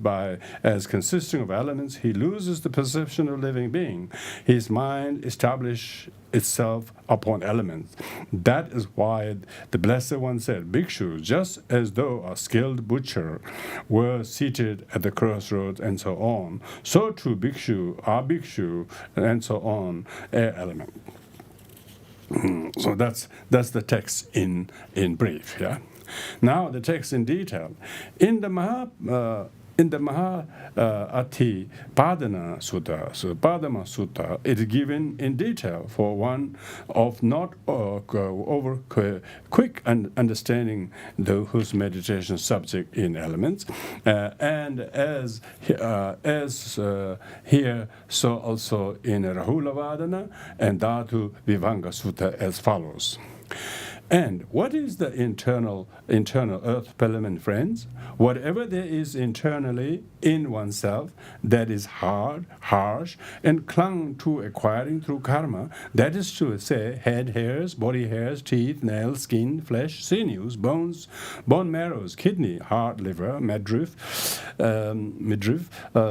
as consisting of elements, he loses the perception of living being. His mind establishes itself upon elements. That is why the Blessed One said, bhikshus, just as though a skilled butcher were seated at the crossroads, and so on, so too bhikshu, and so on, air element. So that's the text in brief. Yeah. Now the text in detail. In the In the Ati Padana Sutta, so Padama Sutta, it is given in detail for one of not over quick understanding whose meditation subject in elements, and as here, so also in Rahula Vadana and Dhatu Vibhanga Sutta as follows. And what is the internal earth element, friends? Whatever there is internally in oneself that is hard, harsh, and clung to acquiring through karma, that is to say, head hairs, body hairs, teeth, nails, skin, flesh, sinews, bones, bone marrows, kidney, heart, liver, midriff,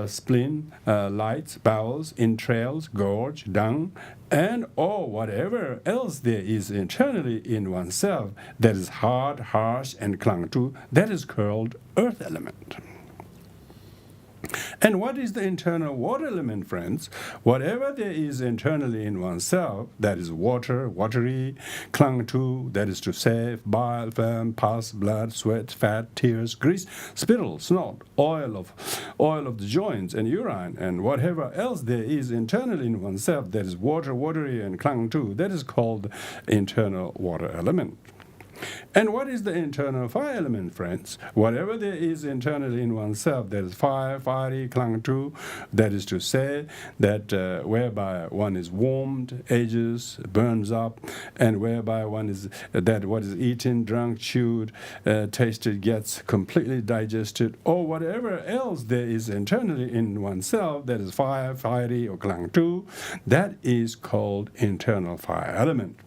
spleen, lights, bowels, entrails, gorge, dung, and or whatever else there is internally in oneself that is hard, harsh, and clung to, that is called earth element. And what is the internal water element, friends? Whatever there is internally in oneself that is water, watery, clung to, that is to say, bile, phlegm, pus, blood, sweat, fat, tears, grease, spittle, snot, oil of the joints, and urine, and whatever else there is internally in oneself that is water, watery, and clung to, that is called internal water element. And what is the internal fire element, friends? Whatever there is internally in oneself that is fire, fiery, clung to, that is to say, that whereby one is warmed, ages, burns up, and whereby one is that what is eaten, drunk, chewed, tasted, gets completely digested, or whatever else there is internally in oneself that is fire, fiery, or clung to, that is called internal fire element.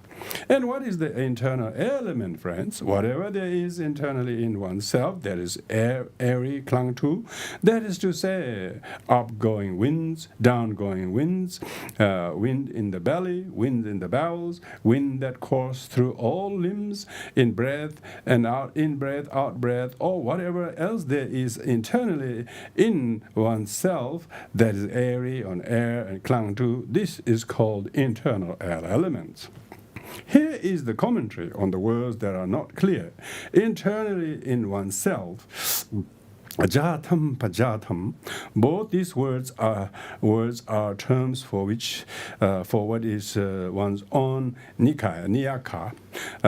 And what is the internal air element, friends? Whatever there is internally in oneself that is airy, clung to, that is to say, upgoing winds, downgoing winds, wind in the belly, wind in the bowels, wind that course through all limbs, in breath and out, in breath, out breath, or whatever else there is internally in oneself that is airy, on air, and clung to, this is called internal air elements. Here is the commentary on the words that are not clear. Internally in oneself, ajatam, pajatam, both these words are terms for which for what is one's own nikaya, niyaka.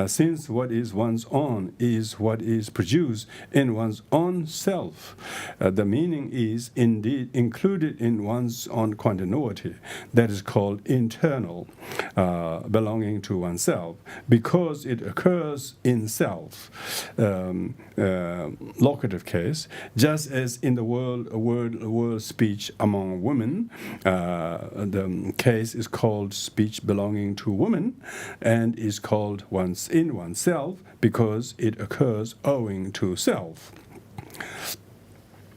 Since what is one's own is what is produced in one's own self, the meaning is indeed included in one's own continuity. That is called internal, belonging to oneself, because it occurs in self. Locative case, just as in the word speech among women, the case is called speech belonging to women, and is called once in oneself because it occurs owing to self.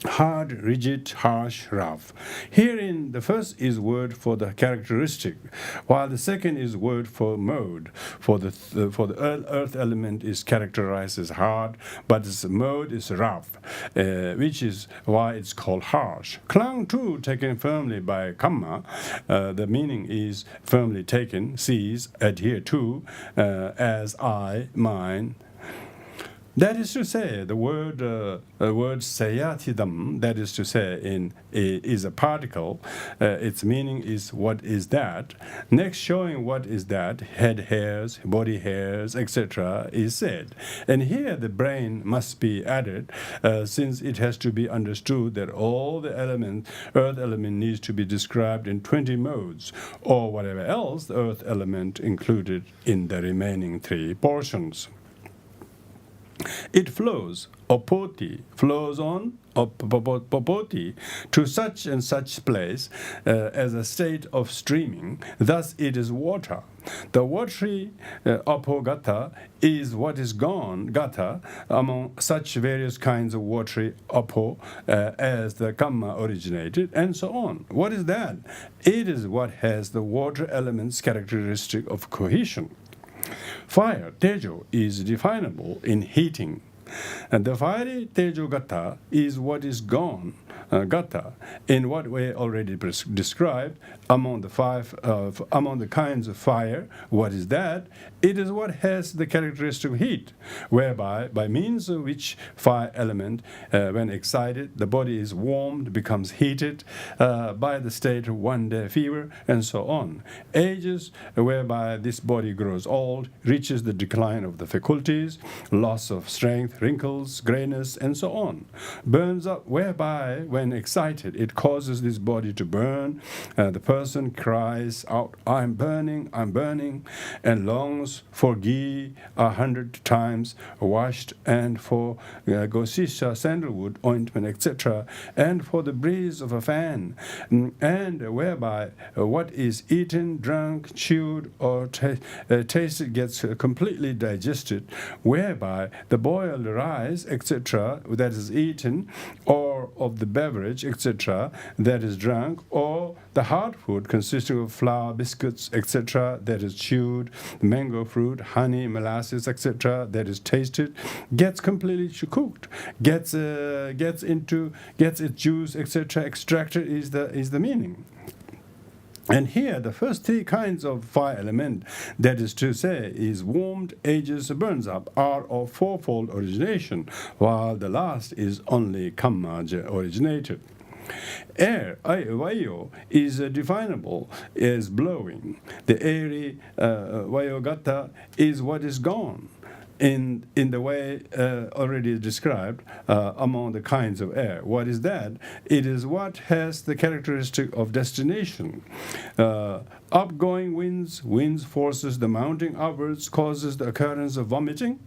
Hard, rigid, harsh, rough. Herein, the first is word for the characteristic, while the second is word for mode. For the earth element is characterized as hard, but its mode is rough, which is why it's called harsh. Clung to, taken firmly by kamma, the meaning is firmly taken, seize, adhere to, as I, mine. That is to say, the word sayatidam, that is to say, is a particle. Its meaning is what is that. Next, showing what is that, head hairs, body hairs, etc., is said. And here the brain must be added, since it has to be understood that all the earth element needs to be described in 20 modes, or whatever else the earth element included in the remaining 3 portions. It flows, opoti, flows on, popoti, to such and such place as a state of streaming. Thus it is water. The watery opogata is what is gone, gata, among such various kinds of watery opo as the kamma originated, and so on. What is that? It is what has the water element's characteristic of cohesion. Fire, tejo, is definable in heating. And the fiery tejo gata is what is gone, gata. In what way already described, among the kinds of fire, what is that? It is what has the characteristic of heat, whereby, by means of which fire element, when excited, the body is warmed, becomes heated by the state of one-day fever, and so on. Ages, whereby this body grows old, reaches the decline of the faculties, loss of strength, wrinkles, grayness, and so on. Burns up, whereby, when excited, it causes this body to burn. The person cries out, I'm burning, and longs for ghee 100 times washed, and for gosisha, sandalwood, ointment, etc., and for the breeze of a fan, and whereby what is eaten, drunk, chewed, or tasted gets completely digested, whereby the boiled rice, etc., that is eaten, or of the beverage, etc., that is drunk, or the hard food consisting of flour, biscuits, etc., that is chewed, mango fruit, honey, molasses, etc., that is tasted, gets completely cooked, gets its juice, etc., extracted is the meaning. And here, the first three kinds of fire element, that is to say, is warmed, ages, burns up, are of fourfold origination, while the last is only kamma originated. Air, vayo, is definable as blowing. The airy vayogata is what is gone. In the way already described among the kinds of air. What is that? It is what has the characteristic of destination. Upgoing winds forces the mounting upwards, causes the occurrence of vomiting,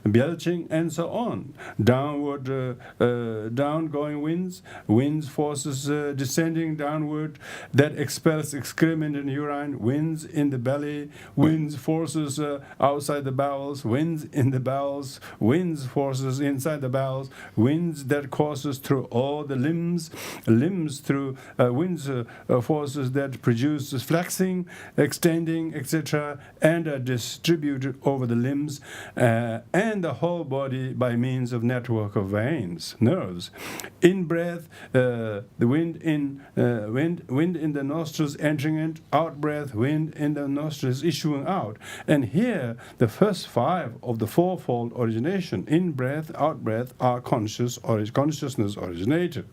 belching, and so on. Downgoing winds forces descending downward, that expels excrement and urine, winds in the belly, winds forces outside the bowels, winds in the bowels, winds forces inside the bowels, winds that courses through all the limbs through winds forces that produces flexing, extending, etc., and are distributed over the limbs and the whole body by means of network of veins, nerves. In breath, the wind in the nostrils entering in, out breath, wind in the nostrils issuing out. And here, the first five of the fourfold origination, in breath, out breath, are consciousness originated.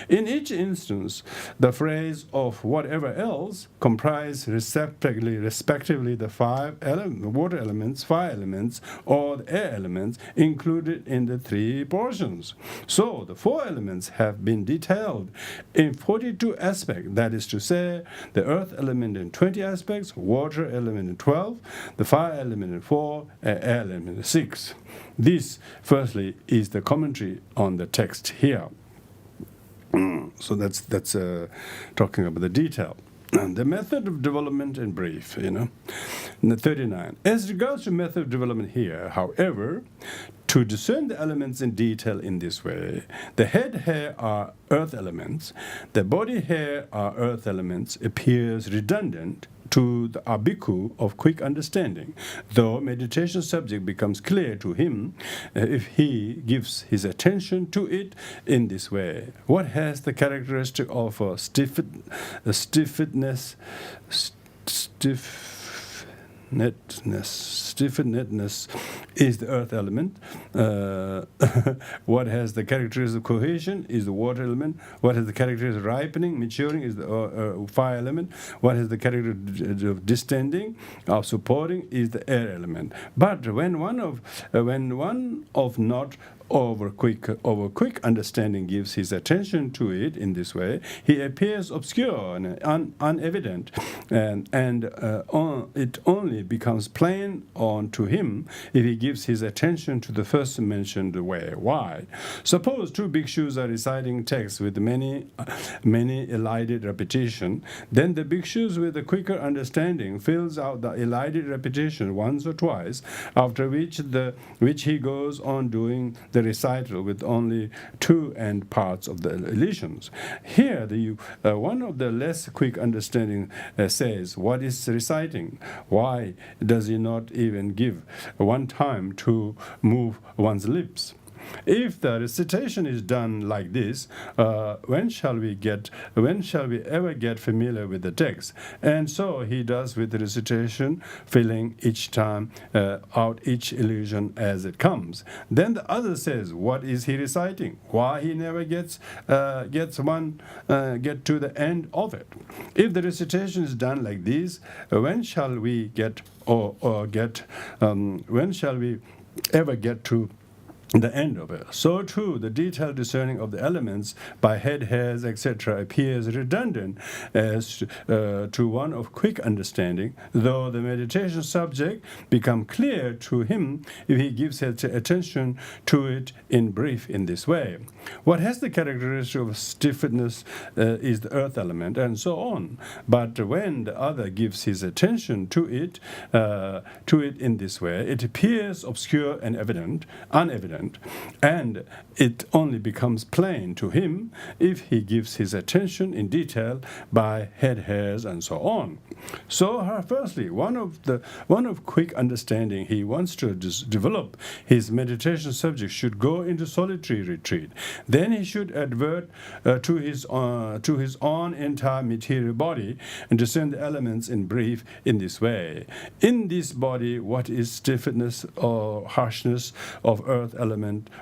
In each instance, the phrase of whatever else comprise respectively the five water elements, fire elements, or the air elements included in the three portions. So the four elements have been detailed in 42 aspects, that is to say, the earth element in 20 aspects, water element in 12, the fire element in 4, and air element in 6. This, firstly, is the commentary on the text here. So that's talking about the detail. The method of development in brief, And the 39. As regards to method of development here, however, to discern the elements in detail in this way, the head hair are earth elements, the body hair are earth elements, appears redundant to the bhikkhu of quick understanding, though meditation subject becomes clear to him if he gives his attention to it in this way. What has the characteristic of stiffness is the earth element. What has the characteristics of cohesion is the water element. What has the characteristics of ripening, maturing is the fire element. What has the character of distending, of supporting is the air element. But when one of not over quick understanding gives his attention to it in this way, he appears obscure and unevident, and it only becomes plain to him if he gives his attention to the first mentioned way. Why? Suppose two bhikshus are reciting texts with many elided repetition, then the bhikshus with a quicker understanding fills out the elided repetition once or twice, after which he goes on doing the recital with only two end parts of the elisions. Here, one of the less quick understanding says, what is reciting? Why does he not even give one time to move one's lips? If the recitation is done like this, when shall we ever get familiar with the text? And so he does with the recitation, filling each time out each illusion as it comes. Then the other says, what is he reciting? Why he never get to the end of it? If the recitation is done like this, when shall we ever get to the end of it? So too, the detailed discerning of the elements by head, hairs, etc. appears redundant as to one of quick understanding, though the meditation subject become clear to him if he gives attention to it in brief in this way. What has the characteristic of stiffness is the earth element, and so on. But when the other gives his attention to it in this way, it appears obscure and unevident, and it only becomes plain to him if he gives his attention in detail by head, hairs, and so on. So, firstly, one of quick understanding he wants to develop his meditation subject should go into solitary retreat. Then he should advert to his own entire material body and discern the elements in brief in this way. In this body, what is stiffness or harshness of earth element?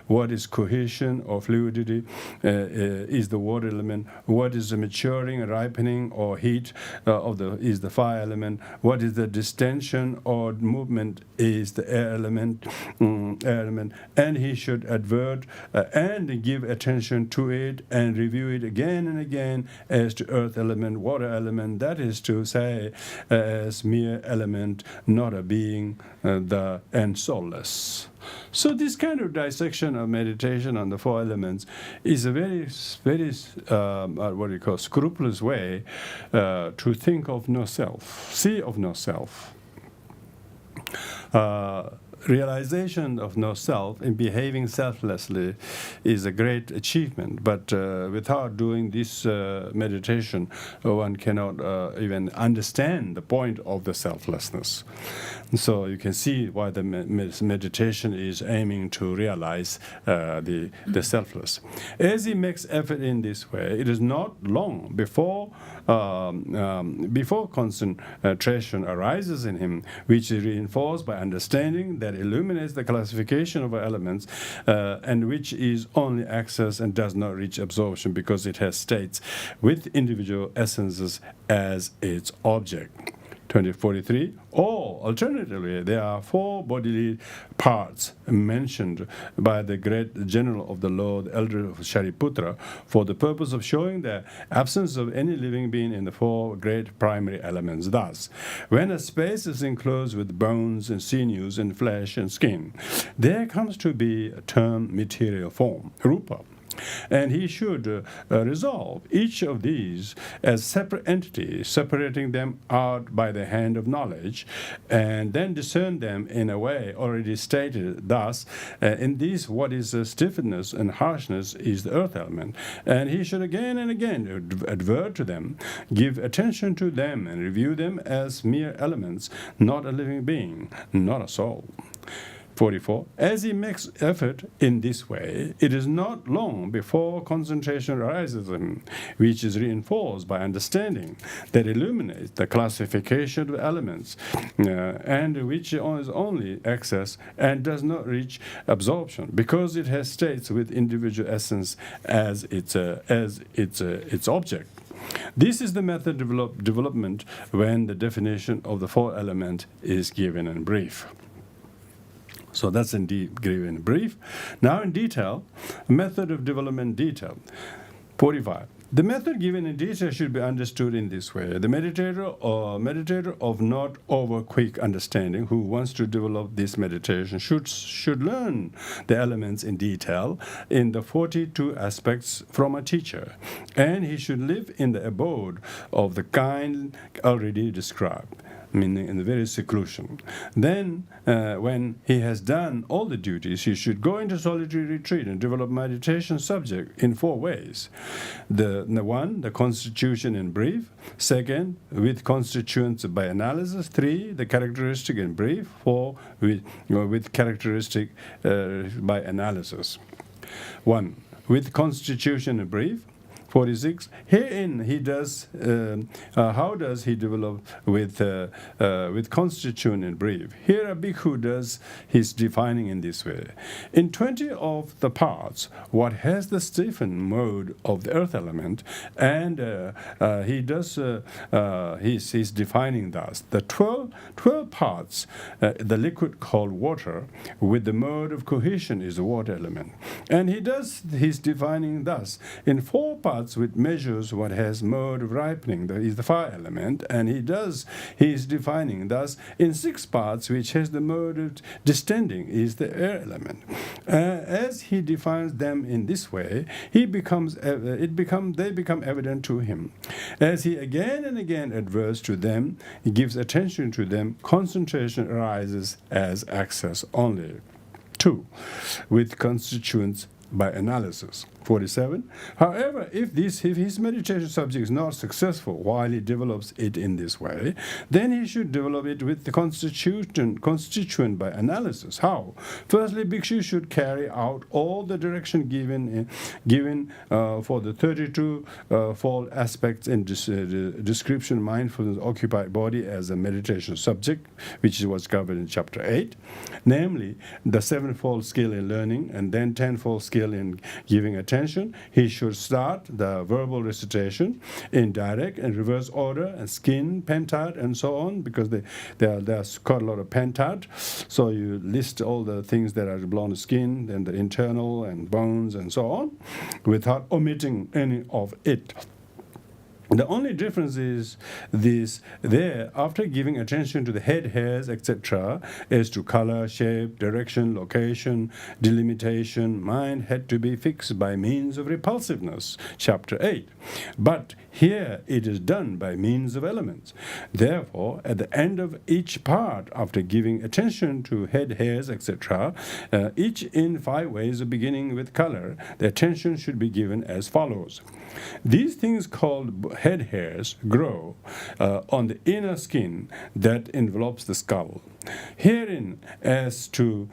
What is cohesion or fluidity is the water element? What is the maturing, ripening, or heat is the fire element? What is the distension or movement is the air element? And he should advert and give attention to it and review it again and again as to earth element, water element, that is to say, as mere element, not a being, and soulless. So this kind of dissection of meditation on the four elements is a very, very scrupulous way to think of no self, see of no self. Realization of no self in behaving selflessly is a great achievement, but without doing this meditation, one cannot even understand the point of the selflessness. So you can see why the meditation is aiming to realize the selfless. As he makes effort in this way, it is not long before concentration arises in him, which is reinforced by understanding that illuminates the classification of elements, and which is only access and does not reach absorption because it has states with individual essences as its object. 2043, or alternatively, there are four bodily parts mentioned by the great general of the law, the elder Shariputra, for the purpose of showing the absence of any living being in the four great primary elements. Thus, when a space is enclosed with bones and sinews and flesh and skin, there comes to be a term material form, rupa. And he should resolve each of these as separate entities, separating them out by the hand of knowledge, and then discern them in a way already stated. Thus, in these, what is stiffness and harshness is the earth element, and he should again and again advert to them, give attention to them, and review them as mere elements, not a living being, not a soul. 44. As he makes effort in this way, it is not long before concentration arises in him, which is reinforced by understanding that illuminates the classification of elements, and which is only access and does not reach absorption, because it has states with individual essence as its object. This is the method development when the definition of the four elements is given in brief. So that's indeed given in brief. Now in detail, method of development detail. 45. The method given in detail should be understood in this way. The meditator of not over quick understanding who wants to develop this meditation should learn the elements in detail in the 42 aspects from a teacher, and he should live in the abode of the kind already described, meaning in the very seclusion. Then, when he has done all the duties, he should go into solitary retreat and develop meditation subject in four ways. The one, the constitution in brief. Second, with constituents by analysis. 3, the characteristic in brief. 4, with characteristic by analysis. 1. With constitution and brief. 46. Herein he does. How does he develop with constitution and brief? Here a bhikkhu does his defining in this way. In 20 of the parts, what has the stiffened mode of the earth element, and he does he's defining thus the 12 parts, the liquid called water, with the mode of cohesion is the water element, and he does his defining thus in 4 parts. Which measures what has mode of ripening is the fire element, and he is defining thus in 6 parts which has the mode of distending is the air element. As he defines them in this way, they become evident to him. As he again and again adverts to them, he gives attention to them, concentration arises as access only. 2. With constituents by analysis. 47. However, if his meditation subject is not successful while he develops it in this way, then he should develop it with the constituent by analysis. How? Firstly, bhikshu should carry out all the direction given for the 32 fold aspects in description, mindfulness, occupied body as a meditation subject, which was covered in chapter 8, namely the 7-fold skill in learning and then 10-fold skill in giving attention. He should start the verbal recitation in direct and reverse order, and skin, pentat, and so on, because there's quite a lot of pentat. So you list all the things that are belong to skin, then the internal and bones and so on, without omitting any of it. The only difference is after giving attention to the head hairs, etc., as to color, shape, direction, location, delimitation, mind had to be fixed by means of repulsiveness, chapter 8. But here it is done by means of elements. Therefore, at the end of each part, after giving attention to head hairs, etc., each in 5 ways of beginning with color, the attention should be given as follows. These things called head hairs grow on the inner skin that envelopes the skull. Herein, as to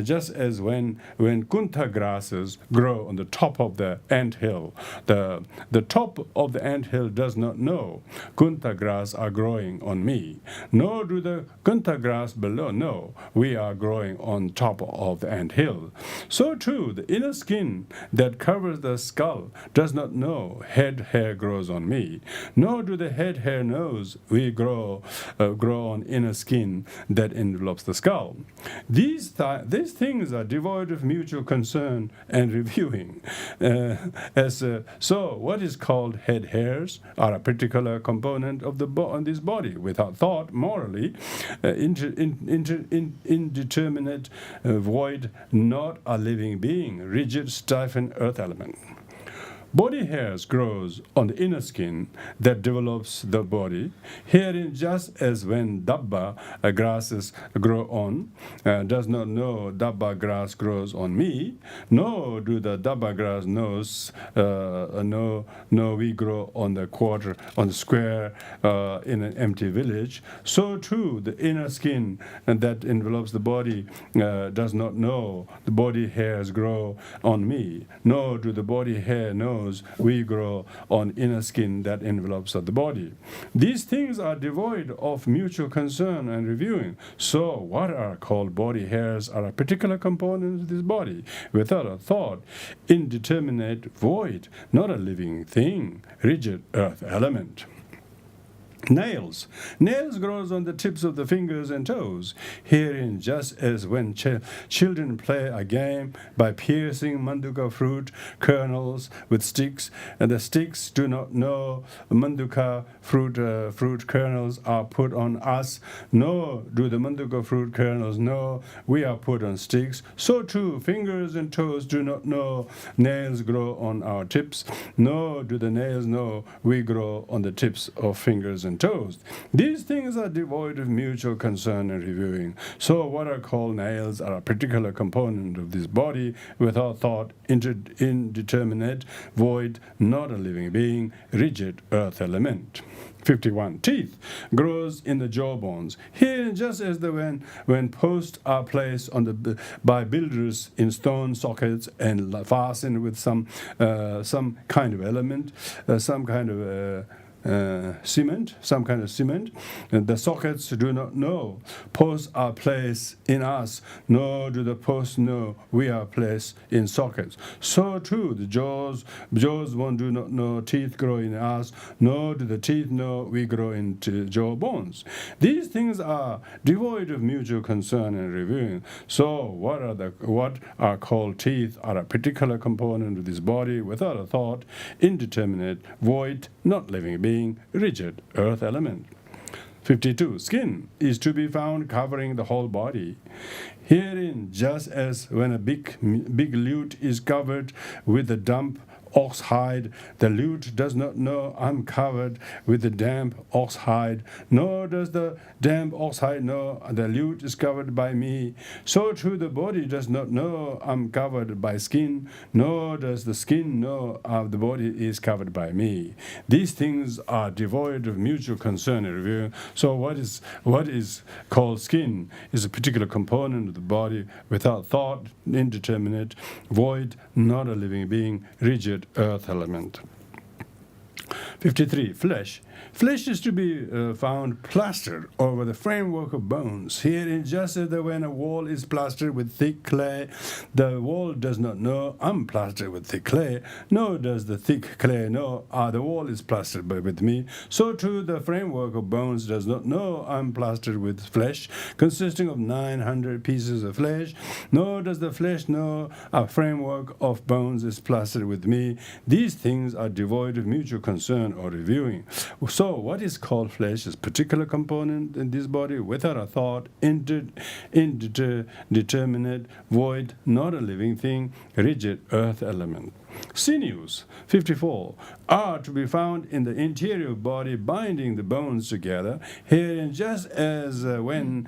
just as when kuntha grasses grow on the top of the ant hill, the top of the ant hill does not know kuntha grass are growing on me, nor do the kuntha grass below know we are growing on top of the ant hill. So too, the inner skin that covers the skull does not know head hair grows on me, nor do the head hair knows we grow on inner skin that envelops the skull. These things are devoid of mutual concern and reviewing. So what is called head hairs are a particular component of this body, without thought, morally, indeterminate, void, not a living being, rigid, stiffened earth element. Body hairs grows on the inner skin that develops the body. Herein, just as when dabba grasses grow on, does not know dabba grass grows on me, nor do the dabba grass knows no we grow on the square in an empty village. So too, the inner skin that envelops the body does not know the body hairs grow on me, nor do the body hair know we grow on inner skin that envelops the body. These things are devoid of mutual concern and reviewing. So what are called body hairs are a particular component of this body, without a thought, indeterminate, void, not a living thing, rigid earth element. Nails grows on the tips of the fingers and toes. Herein, just as when children play a game by piercing manduka fruit kernels with sticks, and the sticks do not know manduka fruit kernels are put on us, nor do the manduka fruit kernels know we are put on sticks. So too, fingers and toes do not know nails grow on our tips, nor do the nails know we grow on the tips of fingers and toes. These things are devoid of mutual concern and reviewing. So what are called nails are a particular component of this body, without thought, indeterminate, void, not a living being, rigid earth element. 51. Teeth grows in the jaw bones. Here, just as when posts are placed on by builders in stone sockets and fastened with some kind of element, some kind of cement, and the sockets do not know. Posts are placed in us, nor do the posts know we are placed in sockets. So too, the jaws one do not know teeth grow in us, nor do the teeth know we grow into jaw bones. These things are devoid of mutual concern and reviewing. So what are called teeth are a particular component of this body without a thought, indeterminate, void, not living being, rigid earth element. 52. Skin is to be found covering the whole body. Herein, just as when a big lute is covered with a damp ox hide, the lute does not know I'm covered with the damp ox hide, nor does the damp ox hide know the lute is covered by me. So too the body does not know I'm covered by skin, nor does the skin know the body is covered by me. These things are devoid of mutual concern and review. So what is called skin is a particular component of the body without thought, indeterminate, void, not a living being, rigid earth element. 53. Flesh. Flesh is to be found plastered over the framework of bones. Herein, just as when a wall is plastered with thick clay, the wall does not know I'm plastered with thick clay, nor does the thick clay know the wall is plastered with me. So too the framework of bones does not know I'm plastered with flesh, consisting of 900 pieces of flesh, nor does the flesh know a framework of bones is plastered with me. These things are devoid of mutual concern or reviewing. So what is called flesh is a particular component in this body without a thought, indeterminate, void, not a living thing, rigid earth element. Sinews, 54, are to be found in the interior body, binding the bones together. Herein, just as when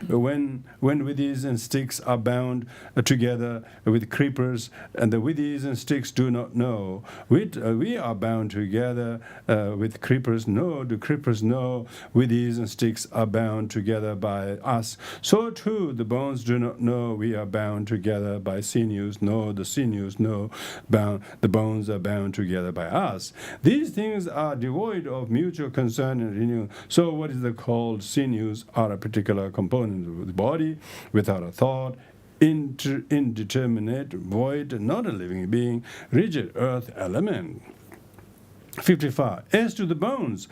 withies and sticks are bound together with creepers, and the withies and sticks do not know, we are bound together with creepers. No, the creepers know withies and sticks are bound together by us. So too the bones do not know we are bound together by sinews. No, the sinews know the bones are bound together by us. These things are devoid of mutual concern and renewal. So what is called sinews are a particular component of the body without a thought, indeterminate, void, not a living being, rigid earth element. 55. As to the bones,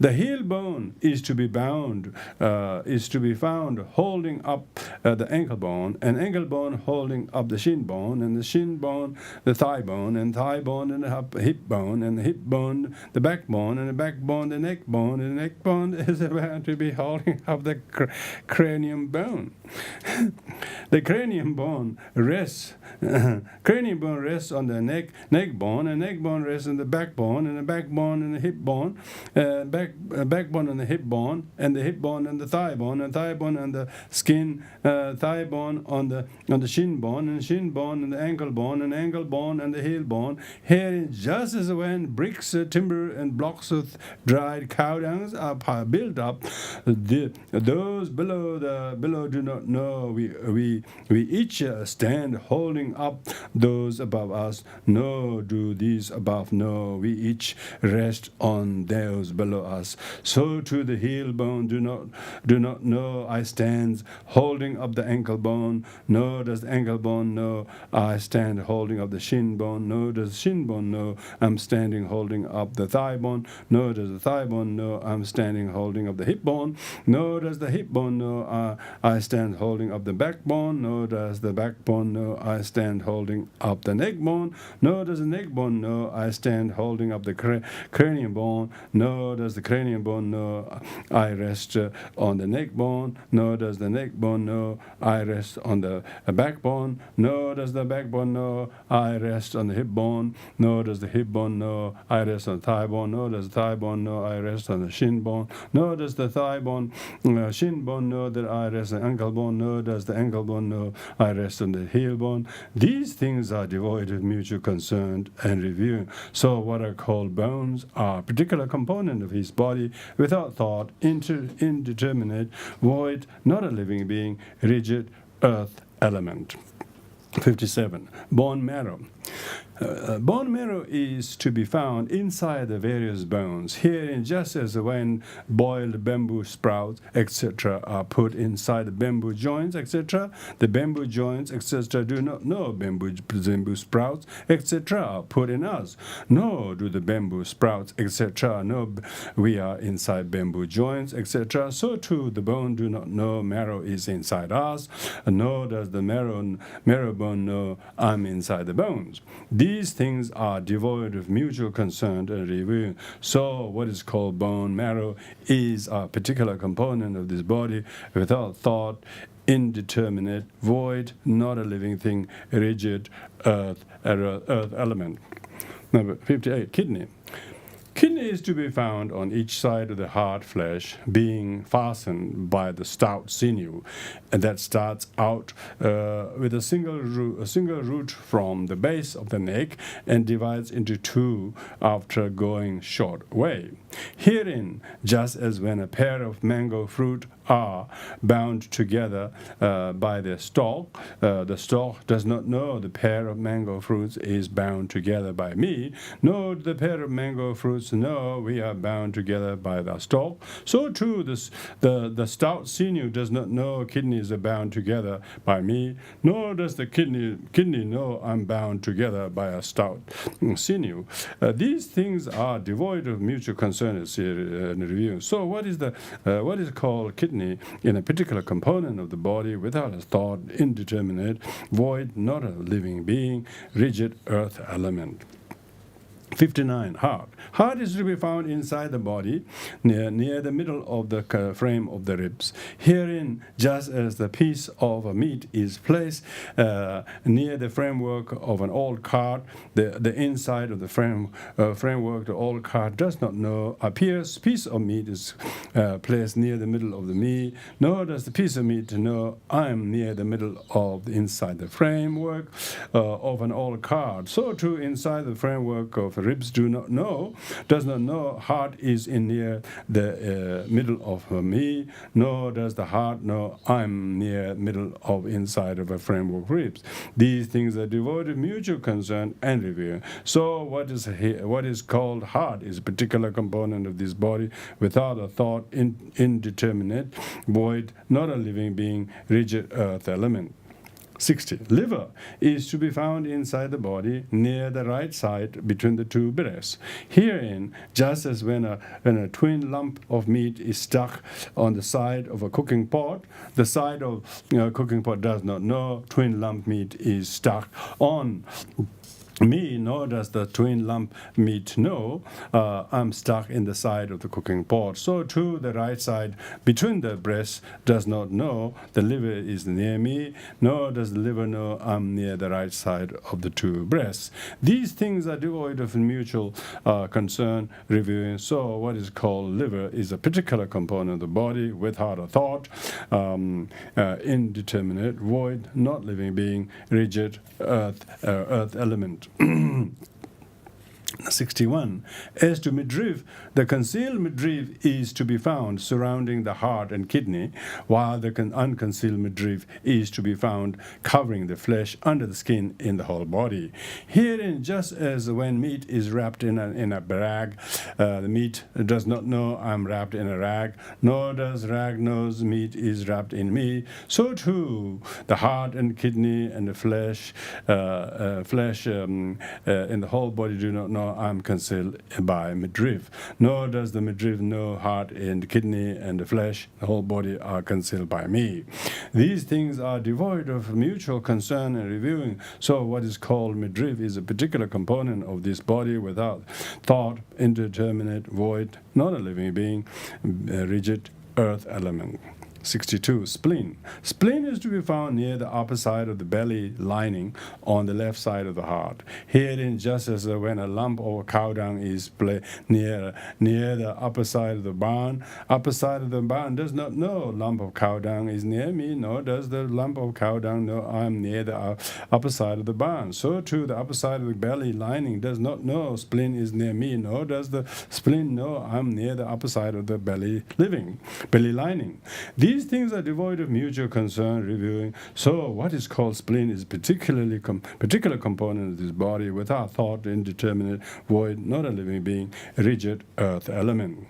the heel bone is to be found holding up the ankle bone, and ankle bone holding up the shin bone, and the shin bone the thigh bone, and thigh bone and the hip bone, and the hip bone the backbone, and the backbone the neck bone, and the neck bone is about to be holding up the cranium bone. The cranium bone rests on the neck bone, and neck bone rests on the backbone, and the backbone and the hip bone, backbone and the hip bone, and the hip bone and the thigh bone, and thigh bone and the skin, thigh bone on the shin bone, and shin bone and the ankle bone and the heel bone. Herein, just as when bricks, timber, and blocks of dried cow dungs are built up, those below do not know we each stand holding up those above us. No, do these above know we each rest on those below us. So too the heel bone do not know I stand holding up the ankle bone. Nor does the ankle bone know I stand holding up the shin bone. Nor does the shin bone know I'm standing holding up the thigh bone. Nor does the thigh bone know I'm standing holding up the hip bone. Nor does the hip bone know I stand holding up the backbone. Nor does the backbone know I stand holding up the neck bone. Nor does the neck bone know I stand holding up the cranium bone. Nor does the cranium bone know I rest on the neck bone. Nor does the neck bone know I rest on the backbone. Nor does the backbone know I rest on the hip bone. Nor does the hip bone know I rest on the thigh bone. Nor does the thigh bone know I rest on the shin bone. Nor does the thigh bone, shin bone know that I rest on the ankle bone. Nor does the ankle bone know I rest on the heel bone. These things are devoid of mutual concern and review. So what are called called bones are a particular component of his body, without thought, indeterminate, void, not a living being, rigid, earth element. 57. Bone marrow. Bone marrow is to be found inside the various bones. Herein, just as when boiled bamboo sprouts, etc., are put inside the bamboo joints, etc., the bamboo joints, etc., do not know bamboo sprouts, etc., are put in us. Nor do the bamboo sprouts, etc., know we are inside bamboo joints, etc. So too, the bone do not know marrow is inside us, nor does the marrow bone know I'm inside the bones. These things are devoid of mutual concern and reviewing. So what is called bone marrow is a particular component of this body, without thought, indeterminate, void, not a living thing, rigid, earth element. Number 58, kidney. Kidney is to be found on each side of the heart flesh, being fastened by the stout sinew, and that starts out with a single root from the base of the neck and divides into two after going short way. Herein, just as when a pair of mango fruit are bound together by their stalk, the stalk does not know the pair of mango fruits is bound together by me, nor the pair of mango fruits know we are bound together by the stalk. So too, the stout sinew does not know kidneys are bound together by me, nor does the kidney know I'm bound together by a stout sinew. These things are devoid of mutual concern and review. So what is called kidney in a particular component of the body, without a thought, indeterminate, void, not a living being, rigid earth element. 59. Heart. Heart is to be found inside the body, near the middle of the frame of the ribs. Herein, just as the piece of meat is placed near the framework of an old cart, the inside of the framework, the old cart does not know a piece of meat is placed near the middle of the me, nor does the piece of meat know I am near the middle of the inside the framework of an old cart. So too, inside the framework of ribs does not know heart is in near the middle of me, nor does the heart know I'm near middle of inside of a framework of ribs. These things are devoid of mutual concern and review. So what is called heart is a particular component of this body, without a thought, indeterminate, void, not a living being, rigid earth element. 60. Liver is to be found inside the body, near the right side, between the two breasts. Herein, just as when a twin lump of meat is stuck on the side of a cooking pot, the side of cooking pot does not know twin lump meat is stuck on me, nor does the twin lump meat know I'm stuck in the side of the cooking pot. So too, the right side between the breasts does not know the liver is near me, nor does the liver know I'm near the right side of the two breasts. These things are devoid of mutual concern, reviewing. So what is called liver is a particular component of the body, without a thought, indeterminate, void, not living being, rigid, earth element. 61. As to midriff, the concealed midriff is to be found surrounding the heart and kidney, while the unconcealed midriff is to be found covering the flesh under the skin in the whole body. Herein, just as when meat is wrapped in a rag, the meat does not know I'm wrapped in a rag, nor does rag knows meat is wrapped in me, so too the heart and kidney and the flesh in the whole body do not know I'm concealed by midriff, nor does the midriff know heart and kidney and the flesh, the whole body, are concealed by me. These things are devoid of mutual concern and reviewing. So what is called midriff is a particular component of this body, without thought, indeterminate, void, not a living being, rigid earth element. 62. Spleen. Spleen is to be found near the upper side of the belly lining on the left side of the heart. Herein, just as when a lump of cow dung is near the upper side of the barn does not know lump of cow dung is near me, nor does the lump of cow dung know I am near the upper side of the barn. So too, the upper side of the belly lining does not know spleen is near me, nor does the spleen know I am near the upper side of the belly lining. These things are devoid of mutual concern, reviewing. So what is called spleen is particular component of this body, without thought, indeterminate, void, not a living being, rigid earth element.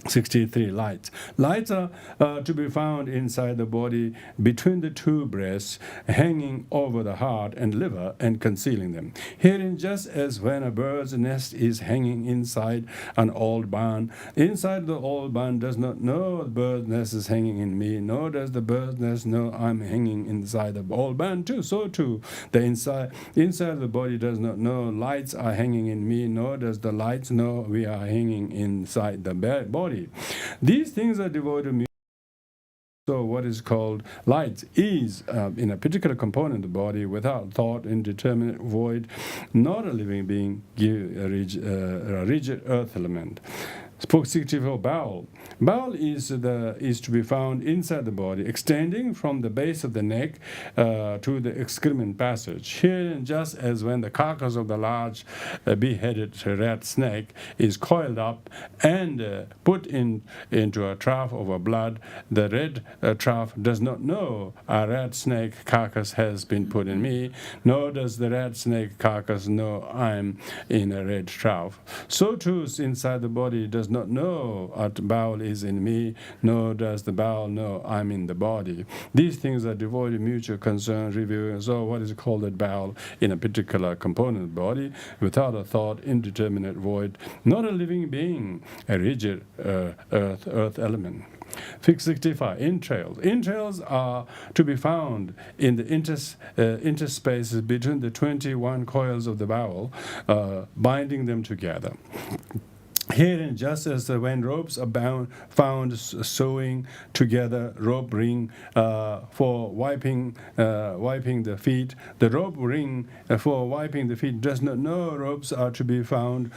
63. Lights. Lights are to be found inside the body, between the two breasts, hanging over the heart and liver and concealing them. Herein, just as when a bird's nest is hanging inside an old barn, inside the old barn does not know the bird's nest is hanging in me, nor does the bird's nest know I'm hanging inside the old barn too. So too, the inside of the body does not know lights are hanging in me, nor does the lights know we are hanging inside the body. These things are devoid of mutual. So what is called light is, in a particular component of the body, without thought, indeterminate, void, not a living being, a rigid earth element. 64. Bowel. Bowel is to be found inside the body, extending from the base of the neck to the excrement passage. Here, just as when the carcass of the large beheaded rat snake is coiled up and put into a trough of blood, the red trough does not know a rat snake carcass has been put in me, nor does the rat snake carcass know I'm in a red trough. So too, inside the body does not know a bowel is in me, nor does the bowel know I'm in the body. These things are devoid of mutual concern, reviewing. So what is called a bowel in a particular component of the body, without a thought, indeterminate, void, not a living being, a rigid earth element. 65. Entrails. Entrails are to be found in the interspaces between the 21 coils of the bowel, binding them together. Herein, just as when ropes are found sewing together, rope ring for wiping the feet, the rope ring for wiping the feet does not know ropes are to be found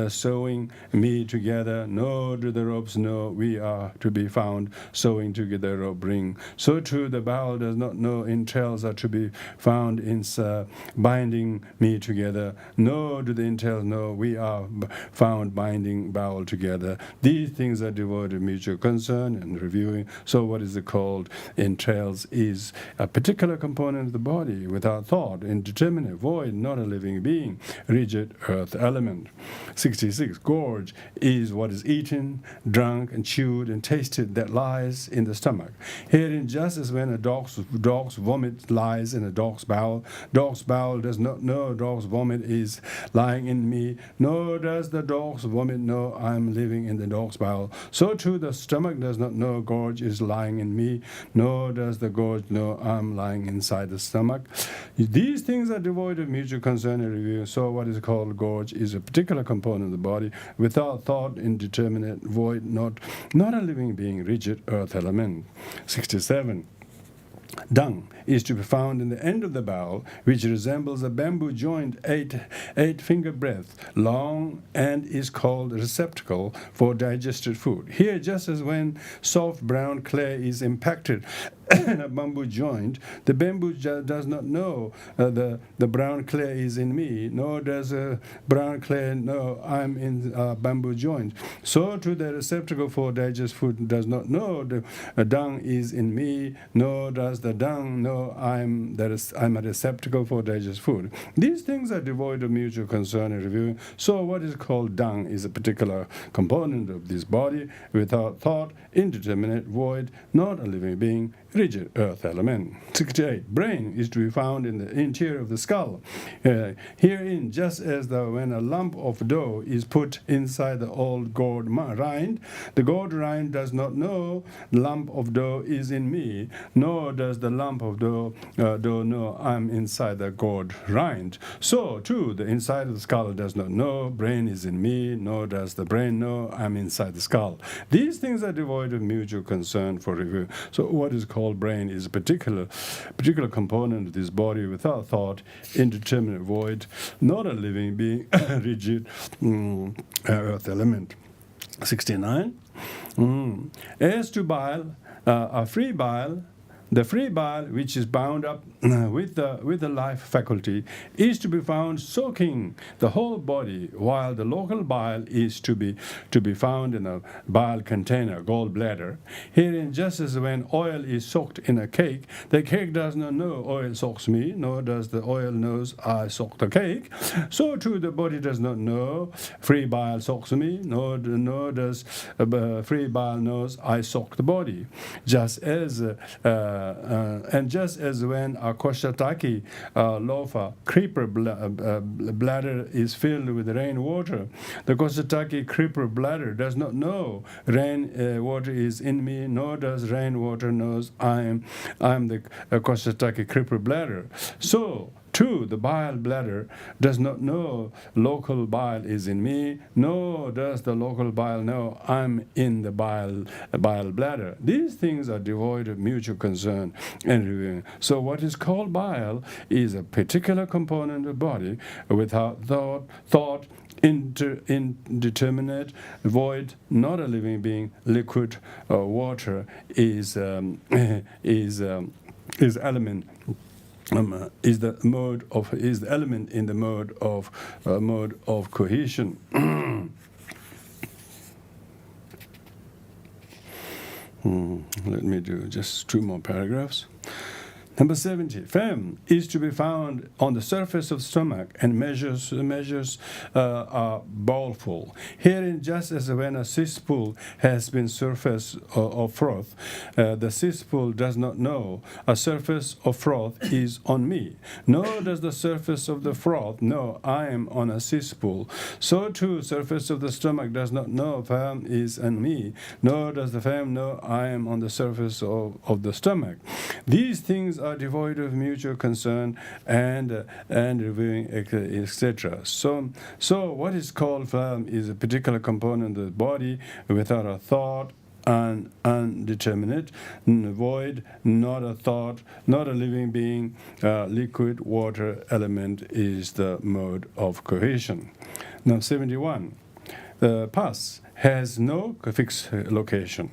sewing me together, nor do the ropes know we are to be found sewing together rope ring. So too, the bowel does not know entrails are to be found in binding me together, nor do the entrails know we are found binding bowel together. These things are devoid of mutual concern and reviewing. So what is it called? Entrails is a particular component of the body, without thought, indeterminate, void, not a living being, rigid earth element. 66. Gorge is what is eaten, drunk, and chewed and tasted that lies in the stomach. Herein, just as when a dog's vomit lies in a dog's bowel does not know dog's vomit is lying in me, nor does the dog's vomit know I'm living in the dog's bowel. So too, the stomach does not know gorge is lying in me, nor does the gorge know I'm lying inside the stomach. These things are devoid of mutual concern and review. So what is called gorge is a particular component of the body, without thought, indeterminate, void, not a living being, rigid earth element. 67. Dung is to be found in the end of the bowel, which resembles a bamboo joint 8 finger breadth long, and is called receptacle for digested food. Here, just as when soft brown clay is impacted in a bamboo joint, the bamboo does not know the brown clay is in me, nor does brown clay know I'm in a bamboo joint. So too, the receptacle for digested food does not know the dung is in me, nor does the dung know I'm a receptacle for digested food. These things are devoid of mutual concern and reviewing. So what is called dung is a particular component of this body, without thought, indeterminate, void, not a living being, rigid earth element. 68. Brain is to be found in the interior of the skull. Herein, just as when a lump of dough is put inside the old gourd rind, the gourd rind does not know the lump of dough is in me, nor does the lump of dough know I'm inside the gourd rind. So, too, the inside of the skull does not know brain is in me, nor does the brain know I'm inside the skull. These things are devoid of mutual concern for review. So what is called brain is a particular component of this body without thought, indeterminate void, not a living being, rigid earth element. 69. As to bile, a free bile, the free bile, which is bound up with the life faculty, is to be found soaking the whole body, while the local bile is to be found in a bile container, gallbladder. Herein, just as when oil is soaked in a cake, the cake does not know oil soaks me, nor does the oil knows I soak the cake. So too the body does not know free bile soaks me, nor does free bile knows I soak the body. Just as when a Koshataki loafer creeper bladder is filled with rainwater, the Koshataki creeper bladder does not know rain water is in me, nor does rainwater knows I am the Koshataki creeper bladder. So too, the bile bladder does not know local bile is in me, nor does the local bile know I'm in the bile bladder. These things are devoid of mutual concern and reviewing. So what is called bile is a particular component of the body without thought, indeterminate, void, not a living being, liquid, water is element. Is the element in the mode of cohesion. Let me do just 2 more paragraphs. Number 70. Phlegm is to be found on the surface of stomach, and measures are bowlful. Herein, just as when a cesspool has been surface of froth, the cesspool does not know a surface of froth is on me, nor does the surface of the froth know I am on a cesspool. So too, surface of the stomach does not know phlegm is on me, nor does the phlegm know I am on the surface of the stomach. These things are devoid of mutual concern and reviewing, etc. So what is called phlegm is a particular component of the body without a thought, undeterminate, void, not a thought, not a living being, liquid, water element is the mode of cohesion. Now 71. The pus has no fixed location.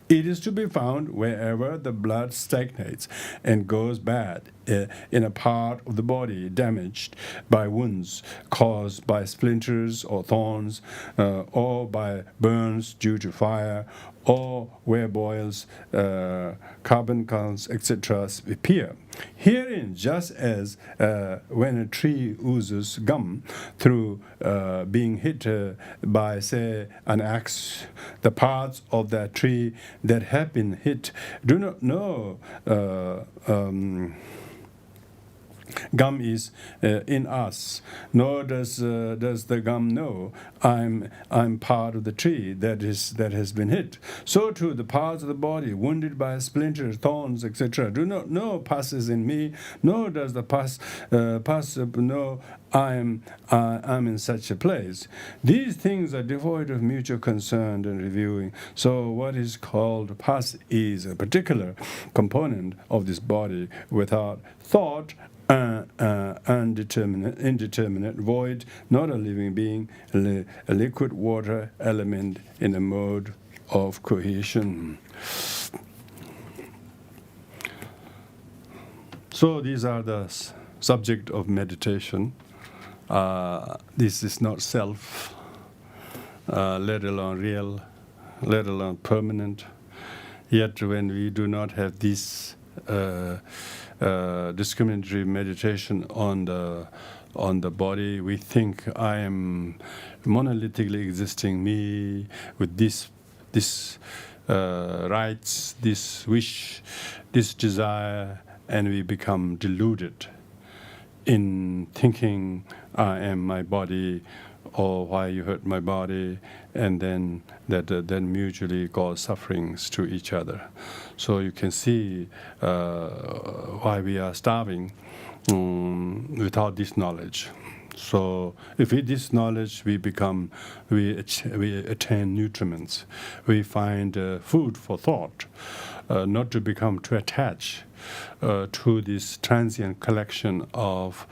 It is to be found wherever the blood stagnates and goes bad in a part of the body damaged by wounds caused by splinters or thorns, or by burns due to fire, or where boils, carbon counts, etc. appear. Herein, just as when a tree oozes gum through being hit by, say, an axe, the parts of that tree that have been hit do not know gum is in us, nor does the gum know I'm part of the tree that has been hit. So too the parts of the body wounded by splinters, thorns, etc. do not know pus is in me, nor does the pus know I'm in such a place. These things are devoid of mutual concern and reviewing. So what is called pus is a particular component of this body without thought, indeterminate, void, not a living being, a liquid water element in a mode of cohesion. So these are the subject of meditation. This is not self, let alone real, let alone permanent. Yet when we do not have this discriminatory meditation on the body, we think I am monolithically existing, me with this rights, this wish, this desire, and we become deluded in thinking I am my body, or why you hurt my body, and then that then mutually cause sufferings to each other. So you can see why we are starving without this knowledge. So if with this knowledge we attain nutriments, we find food for thought, not to become too attached to this transient collection of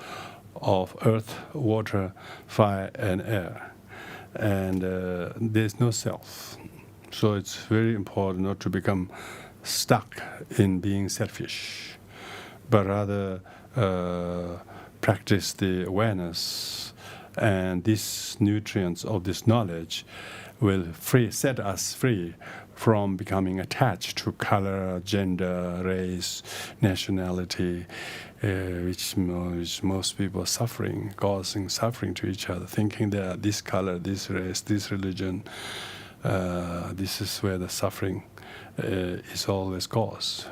earth, water, fire, and air. And there's no self. So it's very important not to become stuck in being selfish, but rather practice the awareness, and these nutrients of this knowledge will set us free from becoming attached to color, gender, race, nationality, which most people are suffering, causing suffering to each other, thinking that this color, this race, this religion, this is where the suffering is always caused.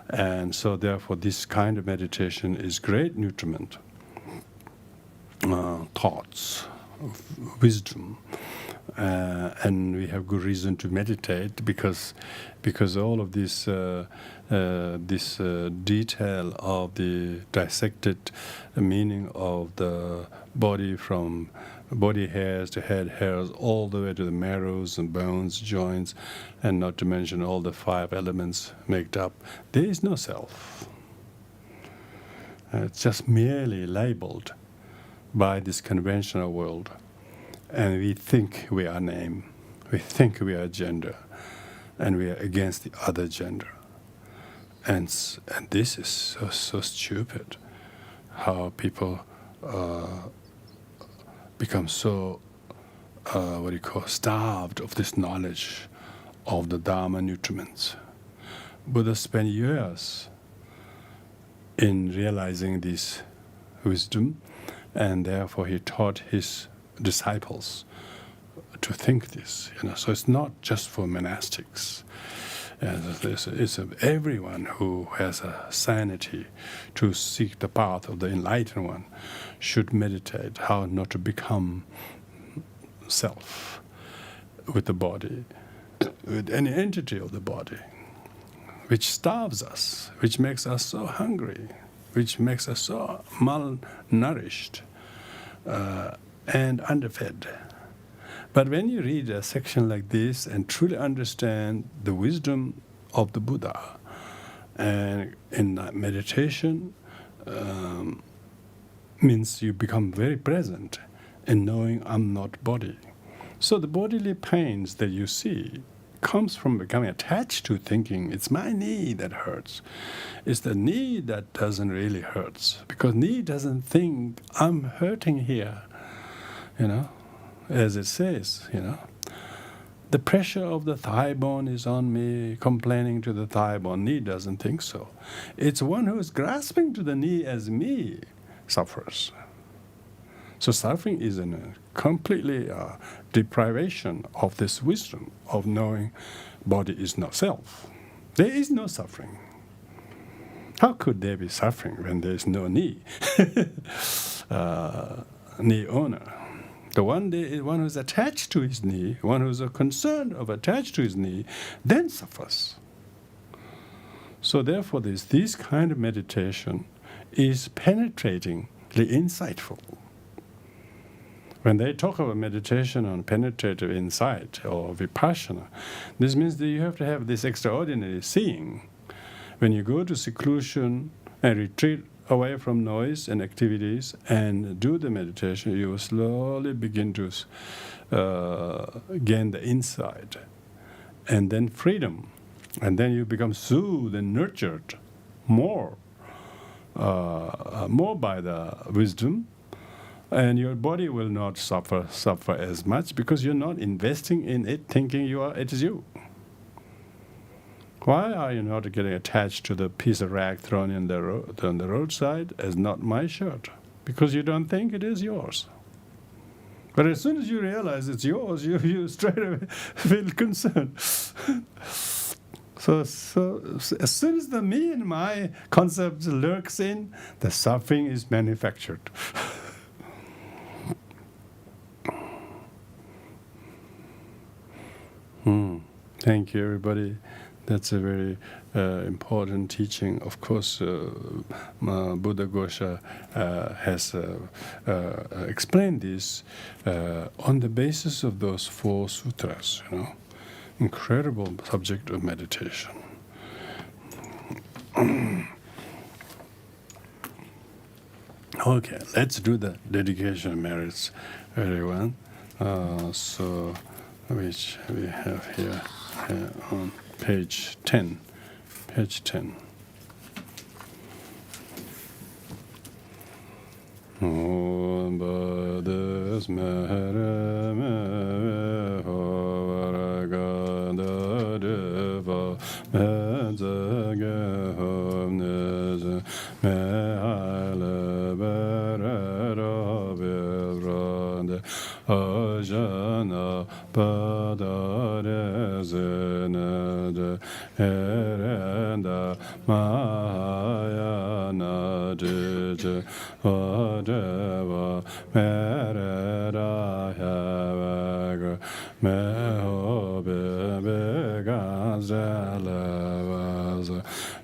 And so therefore this kind of meditation is great nutriment, thoughts, wisdom. And we have good reason to meditate because all of this detail of the dissected meaning of the body, from body hairs to head hairs all the way to the marrows and bones, joints, and not to mention all the 5 elements made up. There is no self. It's just merely labeled by this conventional world. And we think we are name, we think we are gender, and we are against the other gender. And this is so stupid, how people become so, starved of this knowledge of the Dharma nutriments. Buddha spent years in realizing this wisdom, and therefore he taught his disciples to think this. So it's not just for monastics. It's everyone who has a sanity to seek the path of the enlightened one should meditate how not to become self with the body, with any entity of the body, which starves us, which makes us so hungry, which makes us so malnourished and underfed. But when you read a section like this and truly understand the wisdom of the Buddha, and in that meditation means you become very present in knowing I'm not body. So the bodily pains that you see comes from becoming attached to thinking it's my knee that hurts. It's the knee that doesn't really hurt, because knee doesn't think I'm hurting here, as it says, The pressure of the thigh bone is on me, complaining to the thigh bone. Knee doesn't think so. It's one who is grasping to the knee as me suffers. So suffering is a completely deprivation of this wisdom of knowing body is not self. There is no suffering. How could there be suffering when there is no knee? Knee owner. The one who is attached to his knee, one who is concerned of attached to his knee, then suffers. So therefore this kind of meditation is penetratingly insightful. When they talk about meditation on penetrative insight or vipassana, this means that you have to have this extraordinary seeing. When you go to seclusion and retreat away from noise and activities and do the meditation, you will slowly begin to gain the insight, and then freedom, and then you become soothed and nurtured more by the wisdom, and your body will not suffer as much because you're not investing in it, thinking it is you. Why are you not getting attached to the piece of rag thrown on the roadside as not my shirt? Because you don't think it is yours. But as soon as you realize it's yours, you straight away feel concerned. So as soon as the me and my concept lurks in, the suffering is manufactured. Thank you, everybody. That's a very important teaching. Of course, Buddhagosha has explained this on the basis of those 4 sutras. Incredible subject of meditation. Okay, let's do the dedication merits, everyone. So, which we have here on page 10. Page 10. Om Buddhas Mehre Mehe Hovaragada Deva Medzage Homneze Mehaile Berera Vivrande Ajana Padare Zenede Erenda Mahayana Dije Vadeva Merera Havaga Mehobe Begazela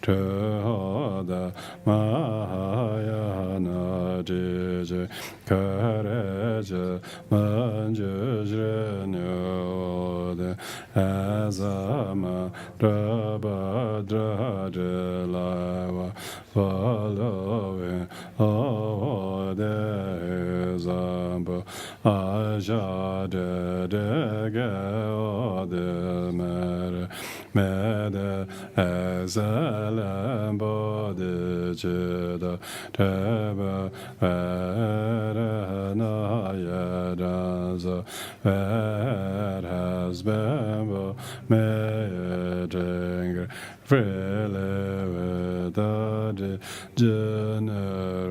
Tehoda Mahayana Dije Kareja Manjujrenode Azama Rabadra Delava Following Ode Zamba Ajade Dege Ode Mere Mede Ezelem Bode Jida Teba Vere Nayadaza Vere has been Meyedenger Freely without generation.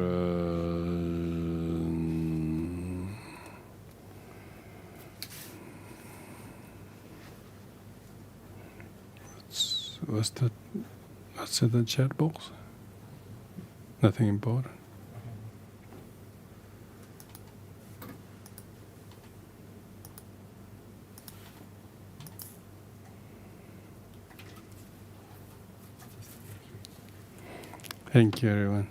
What's in the chat box? Nothing important. Thank you, everyone.